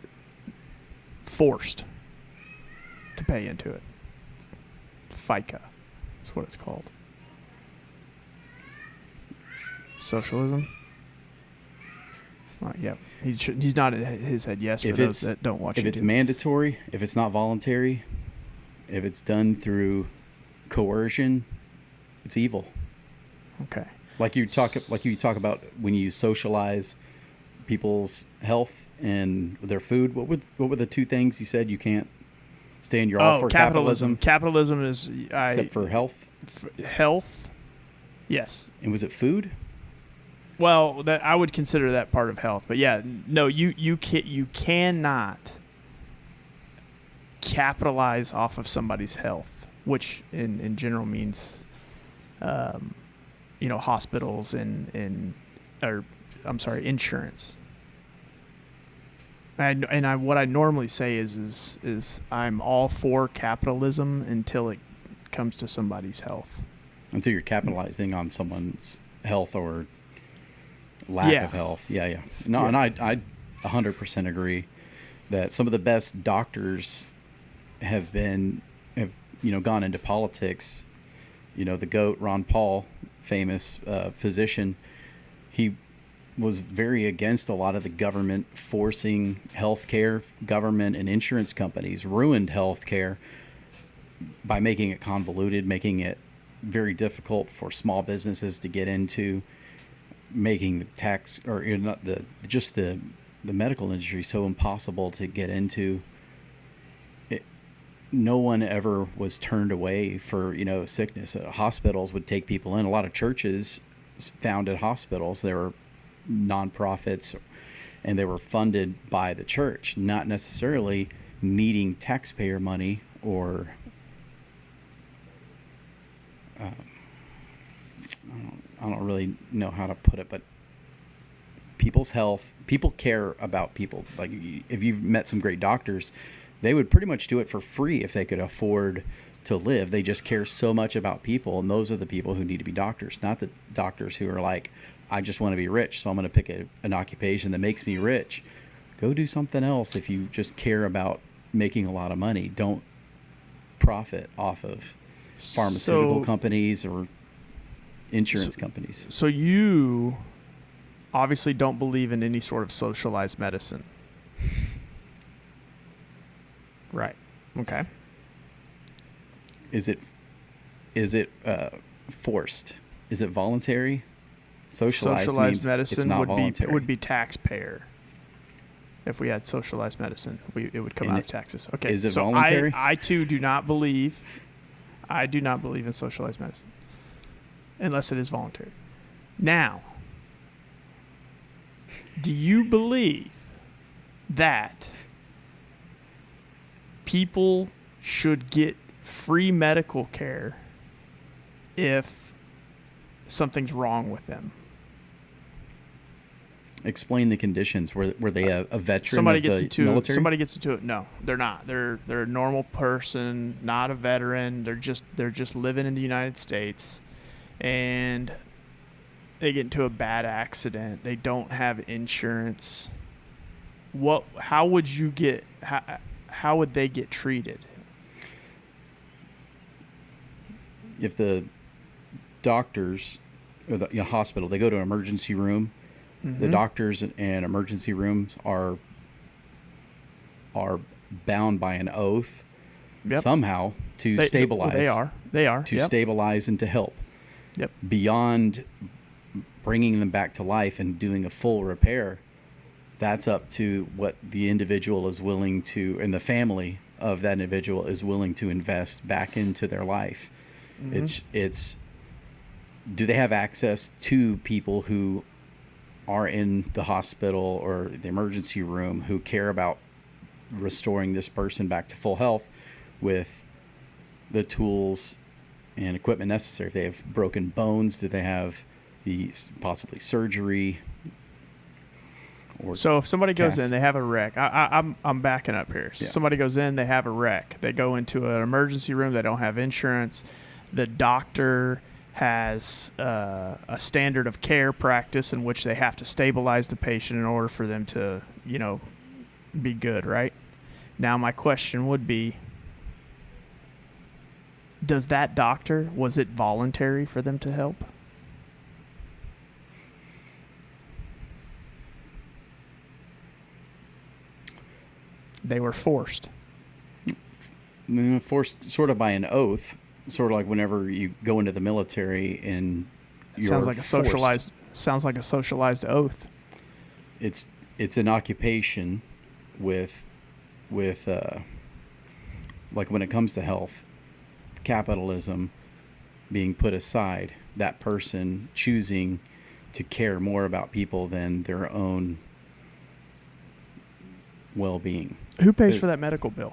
forced to pay into it. FICA. That's what it's called. Socialism? Yeah, he's nodding his head yes for If those it's- that don't watch If YouTube. it's mandatory, if it's not voluntary, if it's done through coercion, it's evil. Okay. Like you talk about when you socialize people's health and their food. What were the two things you said you can't stand? You're all for capitalism, Capitalism is except for health. Health. Yes. And was it food? Well, that I would consider that part of health, but yeah, no, you cannot capitalize off of somebody's health, which in general means, hospitals and insurance. And what I normally say is I'm all for capitalism until it comes to somebody's health. Until you're capitalizing on someone's health or lack of health. Yeah. No, and I 100% agree that some of the best doctors have gone into politics. The GOAT, Ron Paul, famous physician, he was very against a lot of the government forcing healthcare. Government and insurance companies ruined healthcare by making it convoluted, making it very difficult for small businesses to get into, making the tax or not the medical industry so impossible to get into. No one ever was turned away for sickness. Hospitals would take people in. A lot of churches founded hospitals. They were nonprofits, and they were funded by the church, not necessarily needing taxpayer money or I don't really know how to put it, but people's health, people care about people. Like if you've met some great doctors, they would pretty much do it for free if they could afford to live. They just care so much about people, and those are the people who need to be doctors, not the doctors who are like, I just want to be rich, so I'm going to pick an occupation that makes me rich. Go do something else if you just care about making a lot of money. Don't profit off of pharmaceutical companies or insurance companies. So you obviously don't believe in any sort of socialized medicine. Right. Okay. is it forced? Is it voluntary? Socialized means medicine it's not voluntary. would be taxpayer. If we had socialized medicine, it would come out of taxes. Okay. Is it so voluntary? I too do not believe in socialized medicine unless it is voluntary. Now, do you believe that people should get free medical care if something's wrong with them? Explain the conditions. Were they a veteran Somebody of gets the into military? Somebody gets into it. No, they're not. They're a normal person, not a veteran. They're just living in the United States, and they get into a bad accident. They don't have insurance. How would you get? How would they get treated? If the doctors or the hospital, they go to an emergency room. Mm-hmm. The doctors and emergency rooms are bound by an oath somehow to stabilize. They are to stabilize and to help. Yep. Beyond bringing them back to life and doing a full repair, that's up to what the individual is willing to, and the family of that individual is willing to invest back into their life. Mm-hmm. It's do they have access to people who are in the hospital or the emergency room who care about restoring this person back to full health with the tools and equipment necessary? If they have broken bones, do they have the possibly surgery? Or so if somebody goes in, they have a wreck. I'm backing up here. So Yeah. Somebody goes in, they have a wreck. They go into an emergency room. They don't have insurance. The doctor has a standard of care practice in which they have to stabilize the patient in order for them to, be good, right? Now my question would be, was it voluntary for them to help? They were forced. Forced sort of by an oath, sort of like whenever you go into the military and you're Sounds like a forced. socialized oath. It's an occupation with like when it comes to health, capitalism being put aside, that person choosing to care more about people than their own well-being. Who pays for that medical bill?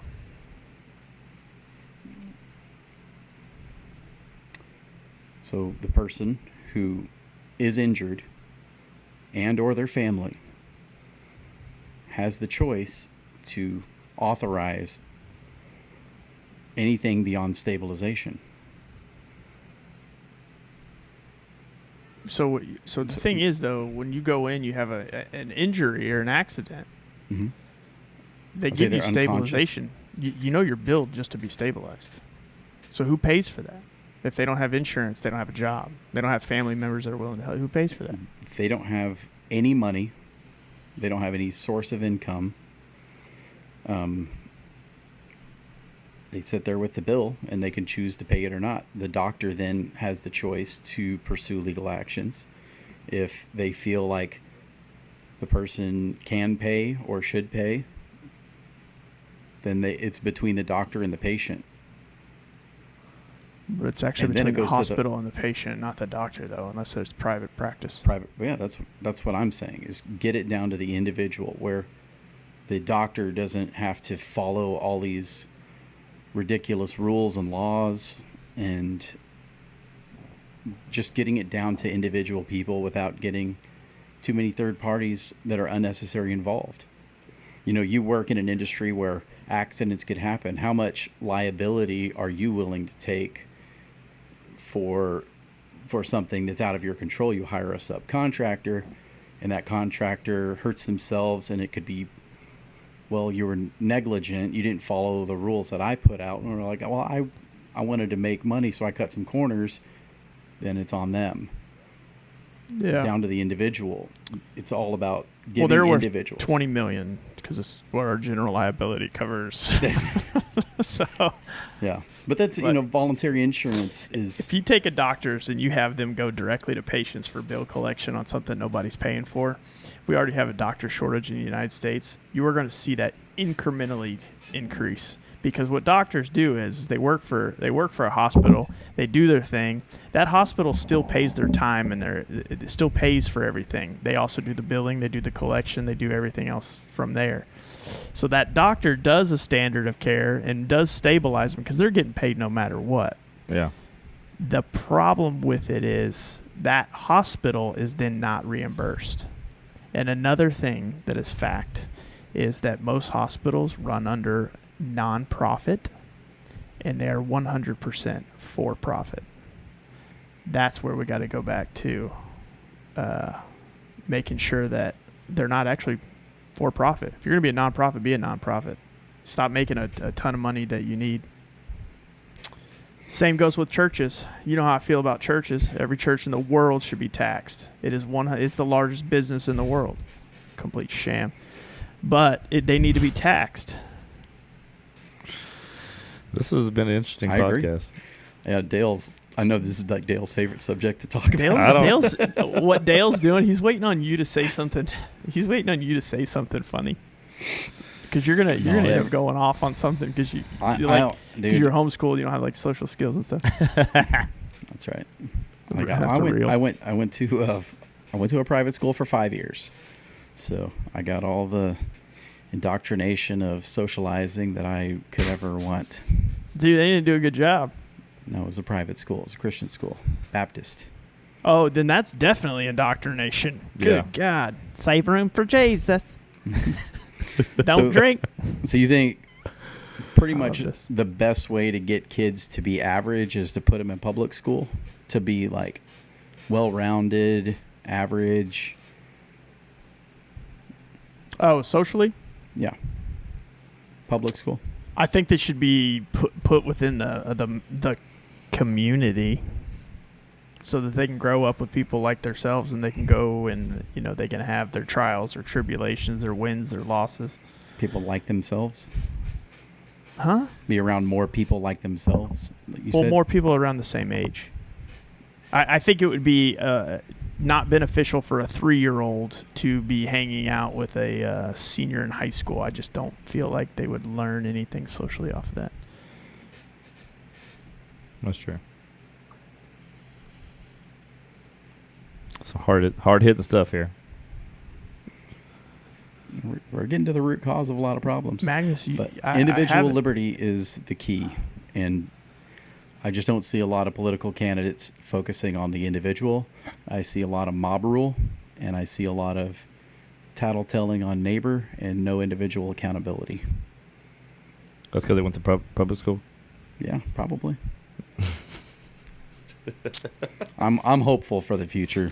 So the person who is injured and or their family has the choice to authorize anything beyond stabilization. So the thing is, though, when you go in, you have an injury or an accident. Mm-hmm. They give you stabilization. You're billed just to be stabilized. So who pays for that? If they don't have insurance, they don't have a job. They don't have family members that are willing to help. Who pays for that? If they don't have any money, they don't have any source of income, they sit there with the bill and they can choose to pay it or not. The doctor then has the choice to pursue legal actions. If they feel like the person can pay or should pay, then it's between the doctor and the patient. But it's actually between the hospital and the patient, not the doctor, though, unless there's private practice. Yeah, that's what I'm saying, is get it down to the individual, where the doctor doesn't have to follow all these ridiculous rules and laws, and just getting it down to individual people without getting too many third parties that are unnecessary involved. You work in an industry where accidents could happen. How much liability are you willing to take for something that's out of your control? You hire a subcontractor, and that contractor hurts themselves, and it could be, well, you were negligent, you didn't follow the rules that I put out, and we're like, well, I wanted to make money, so I cut some corners. Then it's on them. Yeah. Down to the individual. It's all about giving individuals. They're worth $20 million because it's what our general liability covers. So Yeah, but that's voluntary insurance is. if you take a doctor's and you have them go directly to patients for bill collection on something nobody's paying for, we already have a doctor shortage in the United States. You are going to see that incrementally increase, because what doctors do is they work for a hospital. They do their thing. That hospital still pays their time, and it still pays for everything. They also do the billing. They do the collection. They do everything else from there. So that doctor does a standard of care and does stabilize them because they're getting paid no matter what. Yeah. The problem with it is that hospital is then not reimbursed. And another thing that is fact is that most hospitals run under nonprofit, and they are 100% for profit. That's where we got to go back to making sure that they're not actually for profit. If you're going to be a nonprofit, be a nonprofit. Stop making a ton of money that you need. Same goes with churches. You know how I feel about churches. Every church in the world should be taxed. It's the largest business in the world. Complete sham. But they need to be taxed. This has been an interesting I agree. podcast. Yeah, I know this is like Dale's favorite subject to talk about. What Dale's doing, he's waiting on you to say something. He's waiting on you to say something funny. Because you're gonna end up going off on something because you're homeschooled. You don't have like social skills and stuff. That's right. I went to a private school for 5 years, so I got all the indoctrination of socializing that I could ever want. Dude, they didn't do a good job. No, it was a private school. It was a Christian school, Baptist. Oh, then that's definitely indoctrination. Good God, save room for Jesus. Don't drink. So you think pretty much the best way to get kids to be average is to put them in public school, to be like well-rounded, average? Oh, socially? Yeah. Public school. I think they should be put within the community so that they can grow up with people like themselves, and they can go and they can have their trials or tribulations, their wins, their losses. People like themselves? Huh? Be around more people like themselves? More people around the same age. I think it would be not beneficial for a 3-year-old to be hanging out with a senior in high school. I just don't feel like they would learn anything socially off of that. That's true. Some hard hitting stuff here. We're getting to the root cause of a lot of problems. Magnus, individual liberty is the key, and I just don't see a lot of political candidates focusing on the individual. I see a lot of mob rule, and I see a lot of tattletelling on neighbor and no individual accountability. That's because they went to public school? Yeah, probably. I'm hopeful for the future.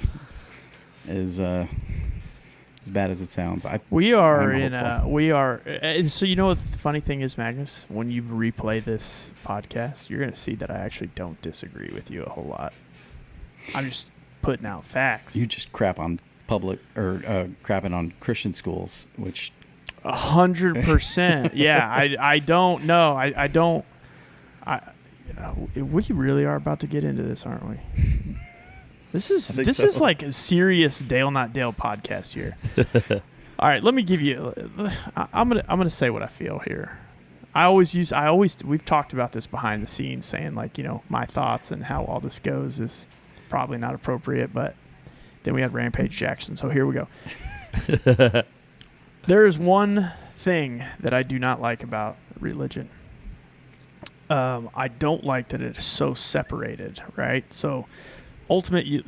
As bad as it sounds, and so you know what the funny thing is, Magnus, when you replay this podcast, you're going to see that I actually don't disagree with you a whole lot. I'm just putting out facts. You just crap on public or crapping on Christian schools, which 100%. Yeah, I don't know. I don't. We really are about to get into this, aren't we? This is like a serious Dale Not Dale podcast here. All right, let me give you. I'm gonna say what I feel here. We've talked about this behind the scenes, saying like my thoughts and how all this goes is probably not appropriate, but then we had Rampage Jackson, so here we go. There is one thing that I do not like about religion. I don't like that it is so separated, right? So ultimately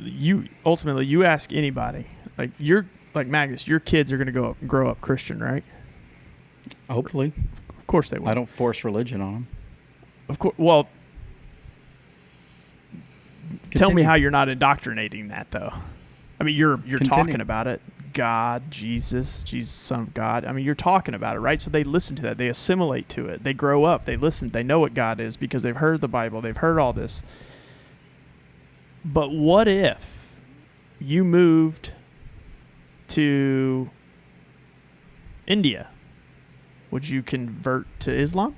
you ask anybody, like Magnus, your kids are going to grow up Christian, right? Hopefully. Of course they will. I don't force religion on them. Of course. Well, Continue. Tell me how you're not indoctrinating that, though. I mean, you're talking about it. God, Jesus, Son of God. I mean, you're talking about it, right? So they listen to that. They assimilate to it. They grow up. They listen. They know what God is because they've heard the Bible. They've heard all this. But what if you moved to India Would you convert to Islam?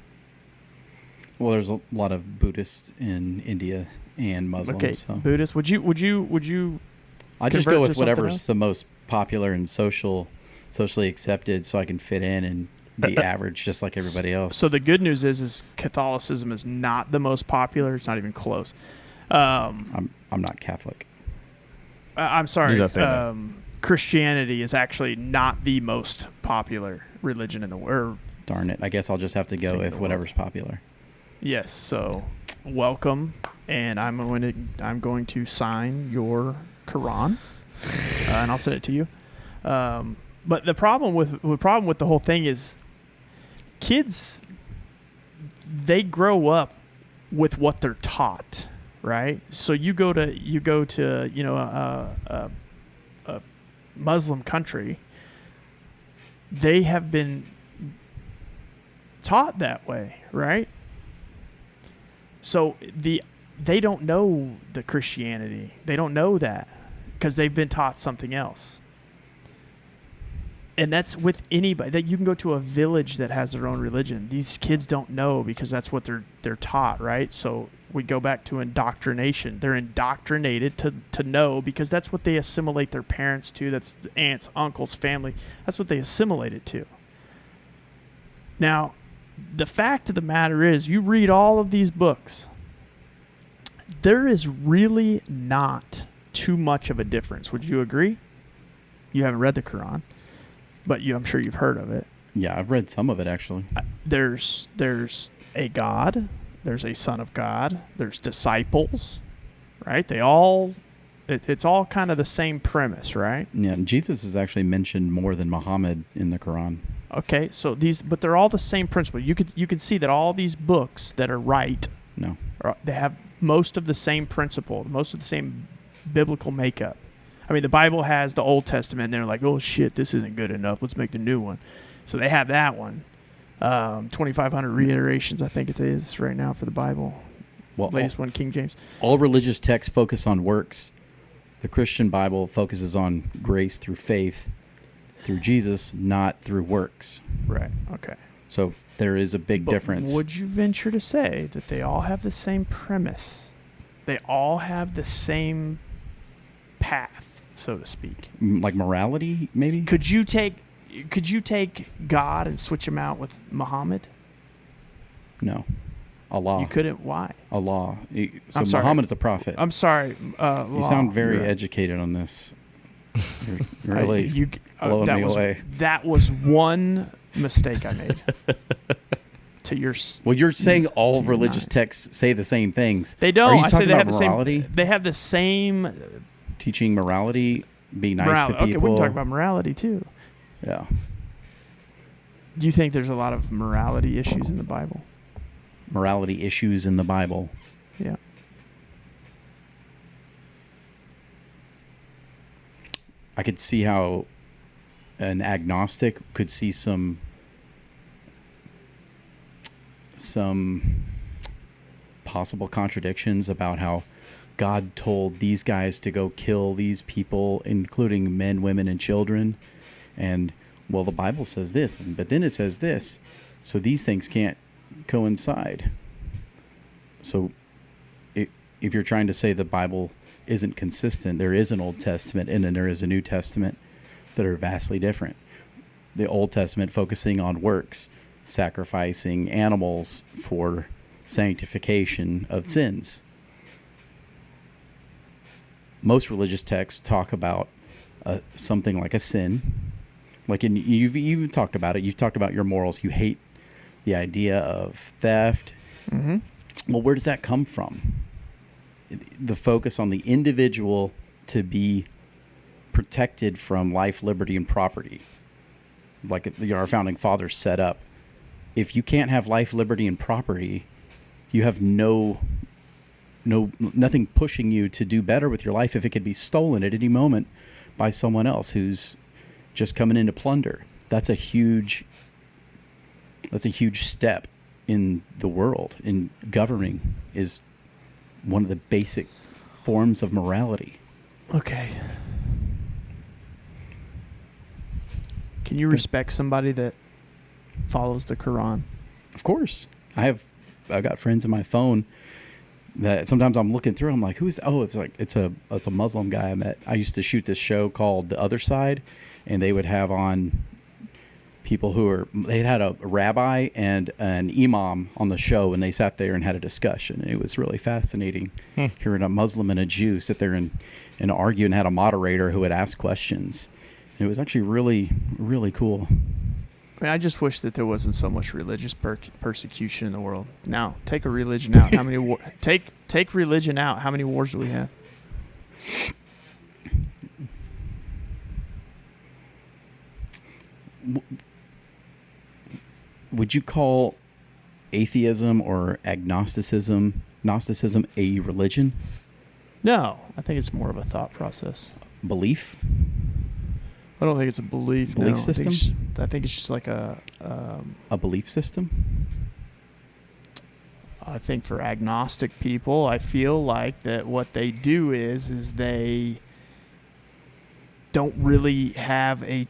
Well, there's a lot of Buddhists in India and Muslims. Okay, so. Buddhist. Would you? I just convert go to with something whatever's else? the most popular and socially accepted, so I can fit in and be average, just like everybody else. So the good news is Catholicism is not the most popular. It's not even close. I'm not Catholic. I'm sorry. You're not saying that. Christianity is actually not the most popular religion in the world. Darn it! I guess I'll just have to go Thing in with the whatever's popular. Yes. So welcome, and I'm going to sign your Quran, and I'll send it to you. But the problem with the whole thing is, kids, they grow up with what they're taught, right? So you go to a Muslim country, they have been taught that way, right? So they don't know the Christianity. They don't know that because they've been taught something else. And that's with anybody. That you can go to a village that has their own religion. These kids don't know because that's what they're taught, right? So we go back to indoctrination. They're indoctrinated to know because that's what they assimilate their parents to. That's the aunts, uncles, family. That's what they assimilate it to. Now, the fact of the matter is, you read all of these books, there is really not too much of a difference. Would you agree? You haven't read the Quran, but I'm sure you've heard of it. Yeah, I've read some of it actually. There's a God, there's a Son of God, there's disciples, right? It's all kind of the same premise, right? Yeah, and Jesus is actually mentioned more than Muhammad in the Quran. Okay, so but they're all the same principle. You could see that all these books that are right, No. they have most of the same principle, most of the same biblical makeup. I mean, the Bible has the Old Testament, and they're like, oh shit, this isn't good enough. Let's make the new one. So they have that one. 2,500 reiterations, I think it is right now for the Bible. Well, Latest one, King James. all religious texts focus on works. The Christian Bible focuses on grace through faith, through Jesus, not through works. Right, okay. So there is a big But difference. would you venture to say that they all have the same premise? They all have the same path, so to speak. Like morality, maybe? Could you take God and switch him out with Muhammad? No. Allah. You couldn't. Why? Allah. So I'm sorry. Muhammad is a prophet. I'm sorry. You sound very educated on this. You're really blowing me away. That was one mistake I made. To your. Well, you're saying all to religious not. texts say the same things. They don't. Are you I say talking they about have morality? the same. They have the same Teaching morality, be nice morality. to people. Okay, we can talk about morality too. Yeah. Do you think there's a lot of morality issues in the Bible? Morality issues in the Bible. Yeah. I could see how an agnostic could see some possible contradictions about how God told these guys to go kill these people, including men, women, and children. And, well, the Bible says this, but then it says this. So these things can't coincide. So if you're trying to say the Bible isn't consistent, there is an Old Testament and then there is a New Testament that are vastly different. The Old Testament focusing on works, sacrificing animals for sanctification of sins. Most religious texts talk about something like a sin. Like you've even talked about it. You've talked about your morals. You hate the idea of theft. Mm-hmm. Well, where does that come from? The focus on the individual to be protected from life, liberty, and property. Like our founding fathers set up. If you can't have life, liberty, and property, you have nothing pushing you to do better with your life if it could be stolen at any moment by someone else who's just coming in to plunder. That's a huge step in the world. In governing is one of the basic forms of morality. Okay. Can you respect somebody that follows the Quran? Of course. I've got friends in my phone that sometimes I'm looking through. I'm like, who's? Oh, it's a Muslim guy I met. I used to shoot this show called The Other Side, and they would have on people they had a rabbi and an imam on the show, and they sat there and had a discussion. And it was really fascinating hearing a Muslim and a Jew sit there and argue, and had a moderator who would ask questions. And it was actually really, really cool. I mean, I just wish that there wasn't so much religious persecution in the world. Now, take a religion out. How many take religion out? How many wars do we have? Would you call atheism or Gnosticism a religion? No, I think it's more of a thought process. Belief? I don't think it's a belief. Belief no. system? I think it's just like a belief system? I think for agnostic people, I feel like that what they do is they don't really have a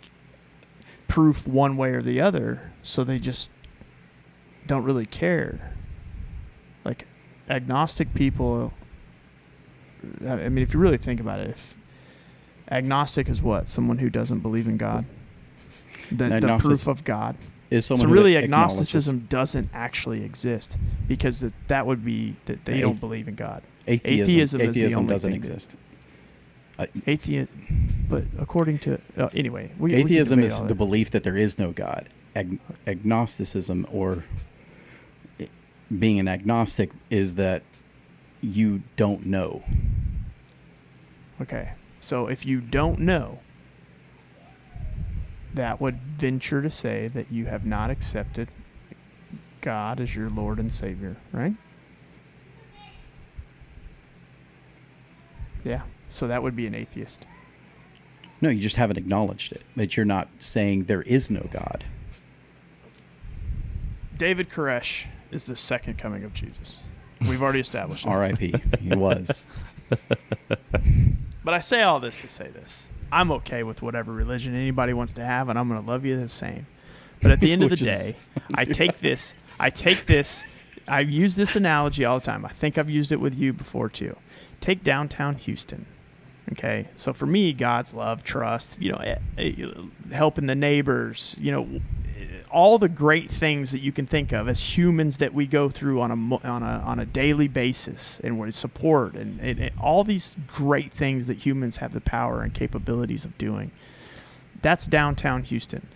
proof one way or the other, so they just don't really care. Like agnostic people, I mean, if you really think about it, if agnostic is what? Someone who doesn't believe in God. The proof of God. Is someone so who really acknowledges. agnosticism doesn't actually exist, because that would be that they don't believe in God. Atheism is the only doesn't thing exist. But according to anyway, atheism is the belief that there is no God. Agnosticism, or being an agnostic, is that you don't know. Okay, so if you don't know, that would venture to say that you have not accepted God as your Lord and Savior, right? Yeah, so that would be an atheist. No, you just haven't acknowledged it. But you're not saying there is no God. David Koresh is the second coming of Jesus. We've already established it. R.I.P. He was. But I say all this to say this. I'm okay with whatever religion anybody wants to have, and I'm going to love you the same. But at the end of the day, I use this analogy all the time. I think I've used it with you before too. Take downtown Houston. Okay, so for me, God's love, trust, helping the neighbors, all the great things that you can think of as humans that we go through on a daily basis, and we support and all these great things that humans have the power and capabilities of doing. That's downtown Houston.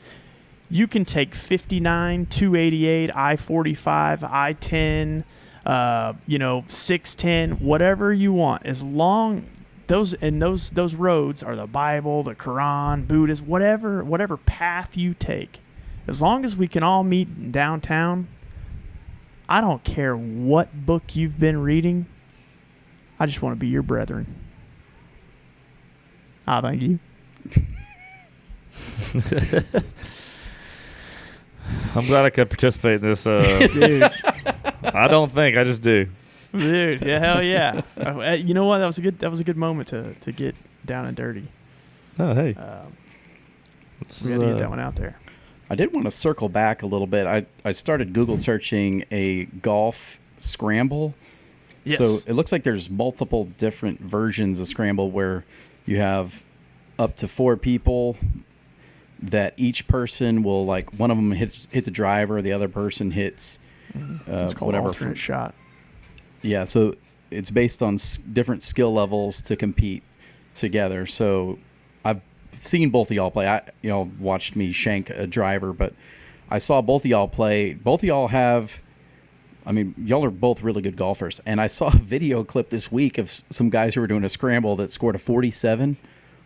You can take 59, 288, I-45, I-10, 610, whatever you want, as long those roads are the Bible, the Quran, Buddhist, whatever path you take. As long as we can all meet in downtown, I don't care what book you've been reading. I just want to be your brethren. Ah, thank you. I'm glad I could participate in this. Dude. I don't think. I just do. Dude, yeah, hell yeah. You know what? That was a good moment to get down and dirty. Oh, hey. We got to get that one out there. I did want to circle back a little bit. I started Google searching a golf scramble. Yes. So it looks like there's multiple different versions of scramble where you have up to 4 people that each person will, like, one of them hits a driver, the other person hits it's called whatever alternate shot. Yeah, so it's based on different skill levels to compete together. So I've seen both of y'all play. Watched me shank a driver, but I saw both of y'all play. Both of y'all y'all are both really good golfers. And I saw a video clip this week of some guys who were doing a scramble that scored a 47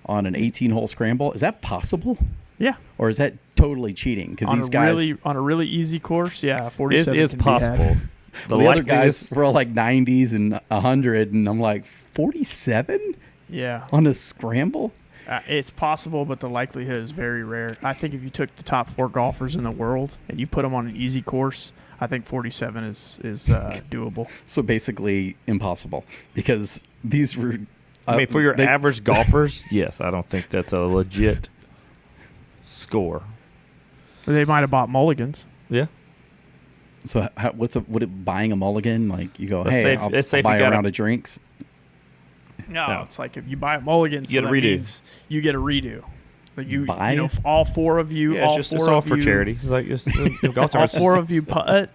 on an 18-hole scramble. Is that possible? Yeah. Or is that totally cheating? Because these guys on a really easy course, 47 It is can be possible. had. The other guys were all like 90s and 100, and I'm like, 47? Yeah. On a scramble? It's possible, but the likelihood is very rare. I think if you took the top 4 golfers in the world and you put them on an easy course, I think 47 is doable. So basically impossible, because these were... for your average golfers, yes, I don't think that's a legit score. They might have bought mulligans. Yeah. So would it buying a mulligan? Like you go, Let's hey, say if- I'll let's say if buy you a got round of drinks. No, it's like if you buy a mulligan, You get a redo. means you get a redo. Like Buy? all four of you, Yeah, it's all for charity. It's like golf all tournaments. four of you putt,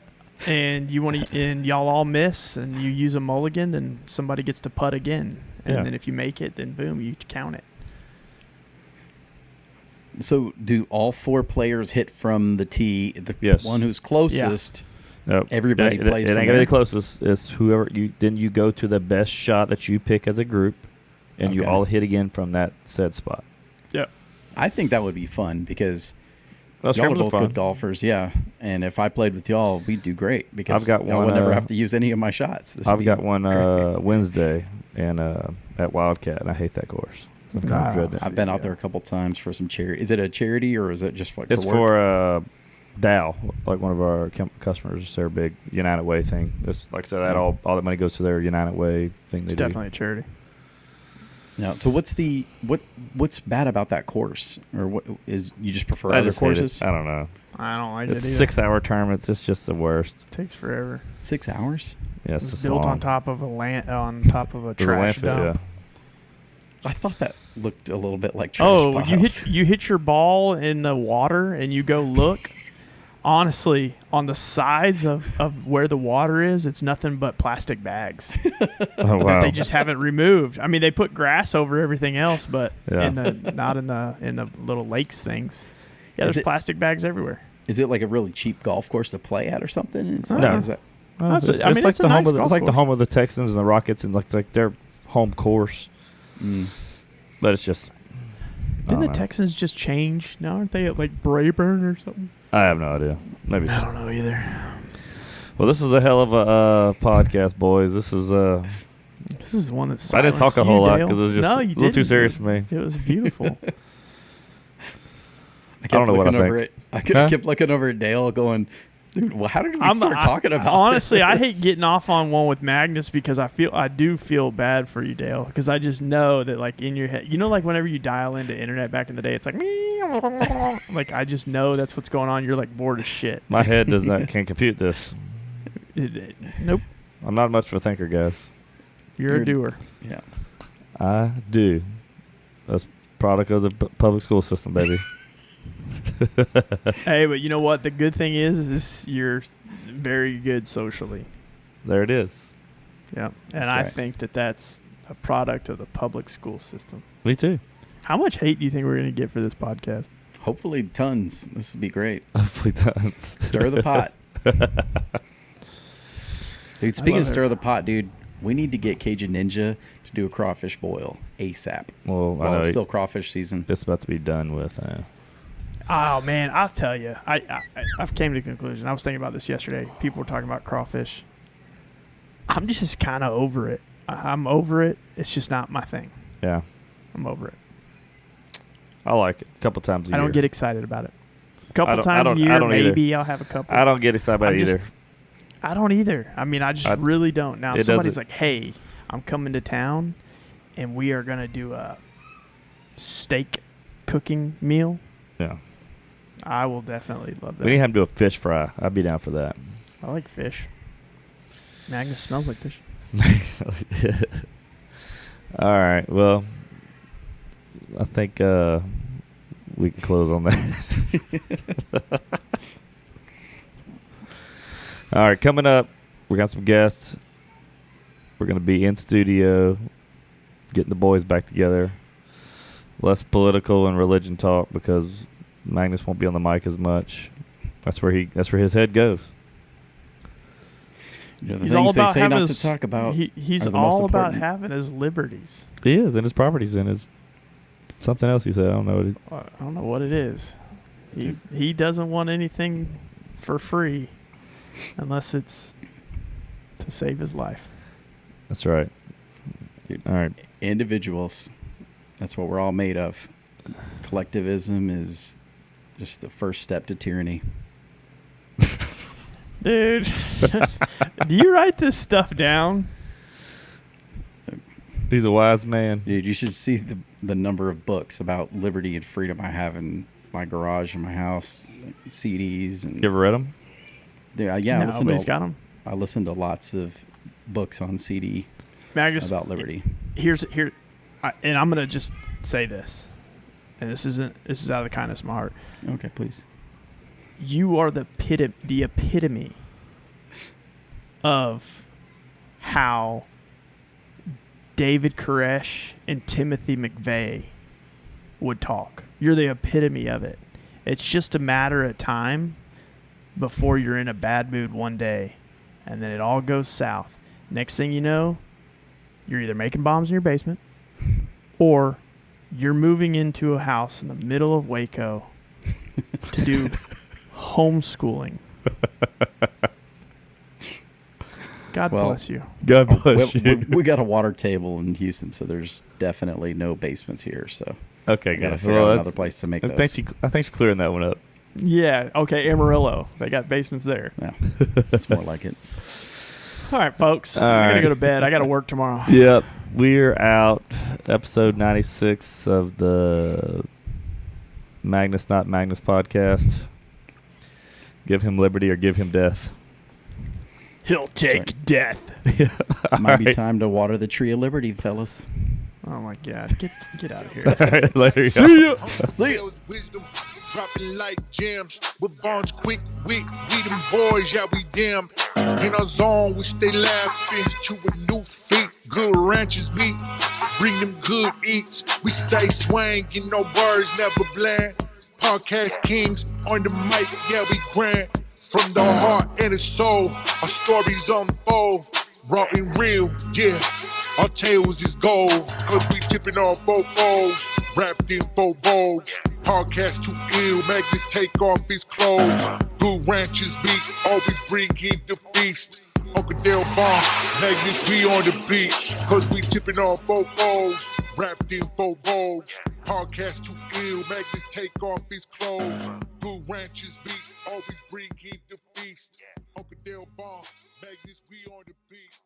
and and y'all all miss, and you use a mulligan, then somebody gets to putt again, and Yeah. then if you make it, then boom, you count it. So do all 4 players hit from the tee? The Yes. one who's closest. Nope. Everybody plays It from ain't gonna be there? the closest. It's whoever you. Then you go to the best shot that you pick as a group, and you Okay. all hit again from that said spot. Yep. I think that would be fun because y'all are Scrambles both fun. good golfers, yeah. And if I played with y'all, we'd do great because I've got y'all one, would never uh, have to use any of my shots. This would I've be got one great. Wednesday and at Wildcat, and I hate that course. I'm kind of dreading it. I've been out there a couple times for some charity. Is it a charity or is it just like It's for work? for Dow, like one of our customers. It's their big United Way thing. It's like I said, that all the money goes to their United Way thing. It's They definitely a charity. Yeah. So what's bad about that course, or what is you just prefer I other just hate it. courses? I don't know. I don't like It's it either. 6-hour tournaments. It's just the worst. It takes forever. 6 hours? Yeah, it's It's just built long. on top of a There's a trash landfill, dump. I thought that looked a little bit like trash Oh, piles. you hit your ball in the water and you go look. Honestly, on the sides of where the water is, it's nothing but plastic bags Oh wow. that they just haven't removed. I mean, they put grass over everything else, but Yeah. not in the little lakes things. Yeah, Is there's it- plastic bags everywhere. Is it like a really cheap golf course to play at or something? It's No. like, is that, Well, It's it's, a- I it's mean, like it's a the home nice of the, golf it's like the course. home of the Texans and the Rockets and like their home course. mm. But it's just. I Didn't the don't know. Texans just change? Now aren't they at like Brayburn or something? I have no idea. Maybe. I So. don't know either. Well, this was a hell of a podcast, boys. This is This is the one that's. I didn't talk a whole lot because it was just no, a you little too didn't. serious for me. It was beautiful. I don't know what I looking over think. it. I Huh? kept looking over at Dale going, dude, well, how did we start talking about honestly, this? I hate getting off on one with Magnus because I do feel bad for you, Dale, because I just know that like in your head, like whenever you dial into internet back in the day, it's like like I just know that's what's going on. You're like bored as shit. My head does not can compute this. Nope, I'm not much of a thinker, guys. you're a doer. Yeah. I do. That's product of the public school system, baby. Hey, but you know what? The good thing is you're very good socially. There it is. Yeah, and That's I right. think that's a product of the public school system. Me too. How much hate do you think we're going to get for this podcast? Hopefully tons. This would be great. Hopefully does. Stir the pot. Dude, speaking love of it. stir the pot, dude, we need to get Cajun Ninja to do a crawfish boil ASAP. Well, I Well, know it's still crawfish season. it's about to be done with. Oh man, I'll tell you. I've came to the conclusion. I was thinking about this yesterday. People were talking about crawfish. I'm just kind of over it. I'm over it. It's just not my thing. Yeah, I'm over it. I like it. A couple times a year. I don't get excited about it. A couple I times a don't- I year, don't either. maybe I'll have a couple. I don't get excited about I'm it just- either. I don't either. I mean, I just I- really don't. Now, it if somebody's doesn't- like, "Hey, I'm coming to town, and we are gonna do a steak cooking meal," Yeah. I will definitely love that. We need to have him do a fish fry. I'd be down for that. I like fish. Magnus smells like fish. All right. Well, I think we can close on that. All right. Coming up, we got some guests. We're going to be in studio, getting the boys back together. Less political and religion talk because Magnus won't be on the mic as much. That's where his head goes. You know, the He's all things they about say having not his, to talk about. He's are the most all about important. having his liberties. He is, and his properties, and his something else he said. I don't know. I don't know what it is. He doesn't want anything for free unless it's to save his life. That's right. Dude. All right. Individuals. That's what we're all made of. Collectivism is just the first step to tyranny. Dude, do you write this stuff down? He's a wise man. Dude, you should see the number of books about liberty and freedom I have in my garage and my house, like CDs and You ever read him? Yeah, No, but he's got them. I listened to lots of books on CD Magnus, about liberty. And I'm gonna just say this, and this is out of the kindness of my heart. Okay, please. You are the epitome of how David Koresh and Timothy McVeigh would talk. You're the epitome of it. It's just a matter of time before you're in a bad mood one day, and then it all goes south. Next thing you know, you're either making bombs in your basement or you're moving into a house in the middle of Waco to do homeschooling. God bless you. God bless you. We got a water table in Houston, so there's definitely no basements here. So Okay, got to good. figure out another place to make those. Thanks for clearing that one up. Yeah, okay, Amarillo. They got basements there. Yeah, that's more like it. All right, folks. All I got to right. go to bed. I got to work tomorrow. Yep, we're out. Episode 96 of the Magnus Not Magnus podcast. Give him liberty or give him death. He'll take death. Might be time to water the tree of liberty, fellas. Oh, my God. Get out of here. All right, later, See y'all. ya. See ya. Wisdom dropping like gems with Vaughn's quick wit. We them boys, yeah, we damn. In our zone, we stay laughing to a new feat. Good ranches meet, bring them good eats. We stay swangin', no words, never bland. Podcast kings on the mic, yeah, we grand. From the heart and the soul, our stories unfold. Raw and real, yeah. Our tales is gold, cause we tipping off 4 bowls, wrapped in 4 bowls. Podcast too ill, Magnus take off his clothes. Good ranchers meet, always bring in the feast. Uncle Del Vaughn, Magnus, we on the beat, cause we tipping off 4 bowls, wrapped in 4 bowls. Podcast too ill, Magnus take off his clothes. Good ranchers meet, always bring in the feast. Uncle Del Vaughn, Magnus, we on the beat.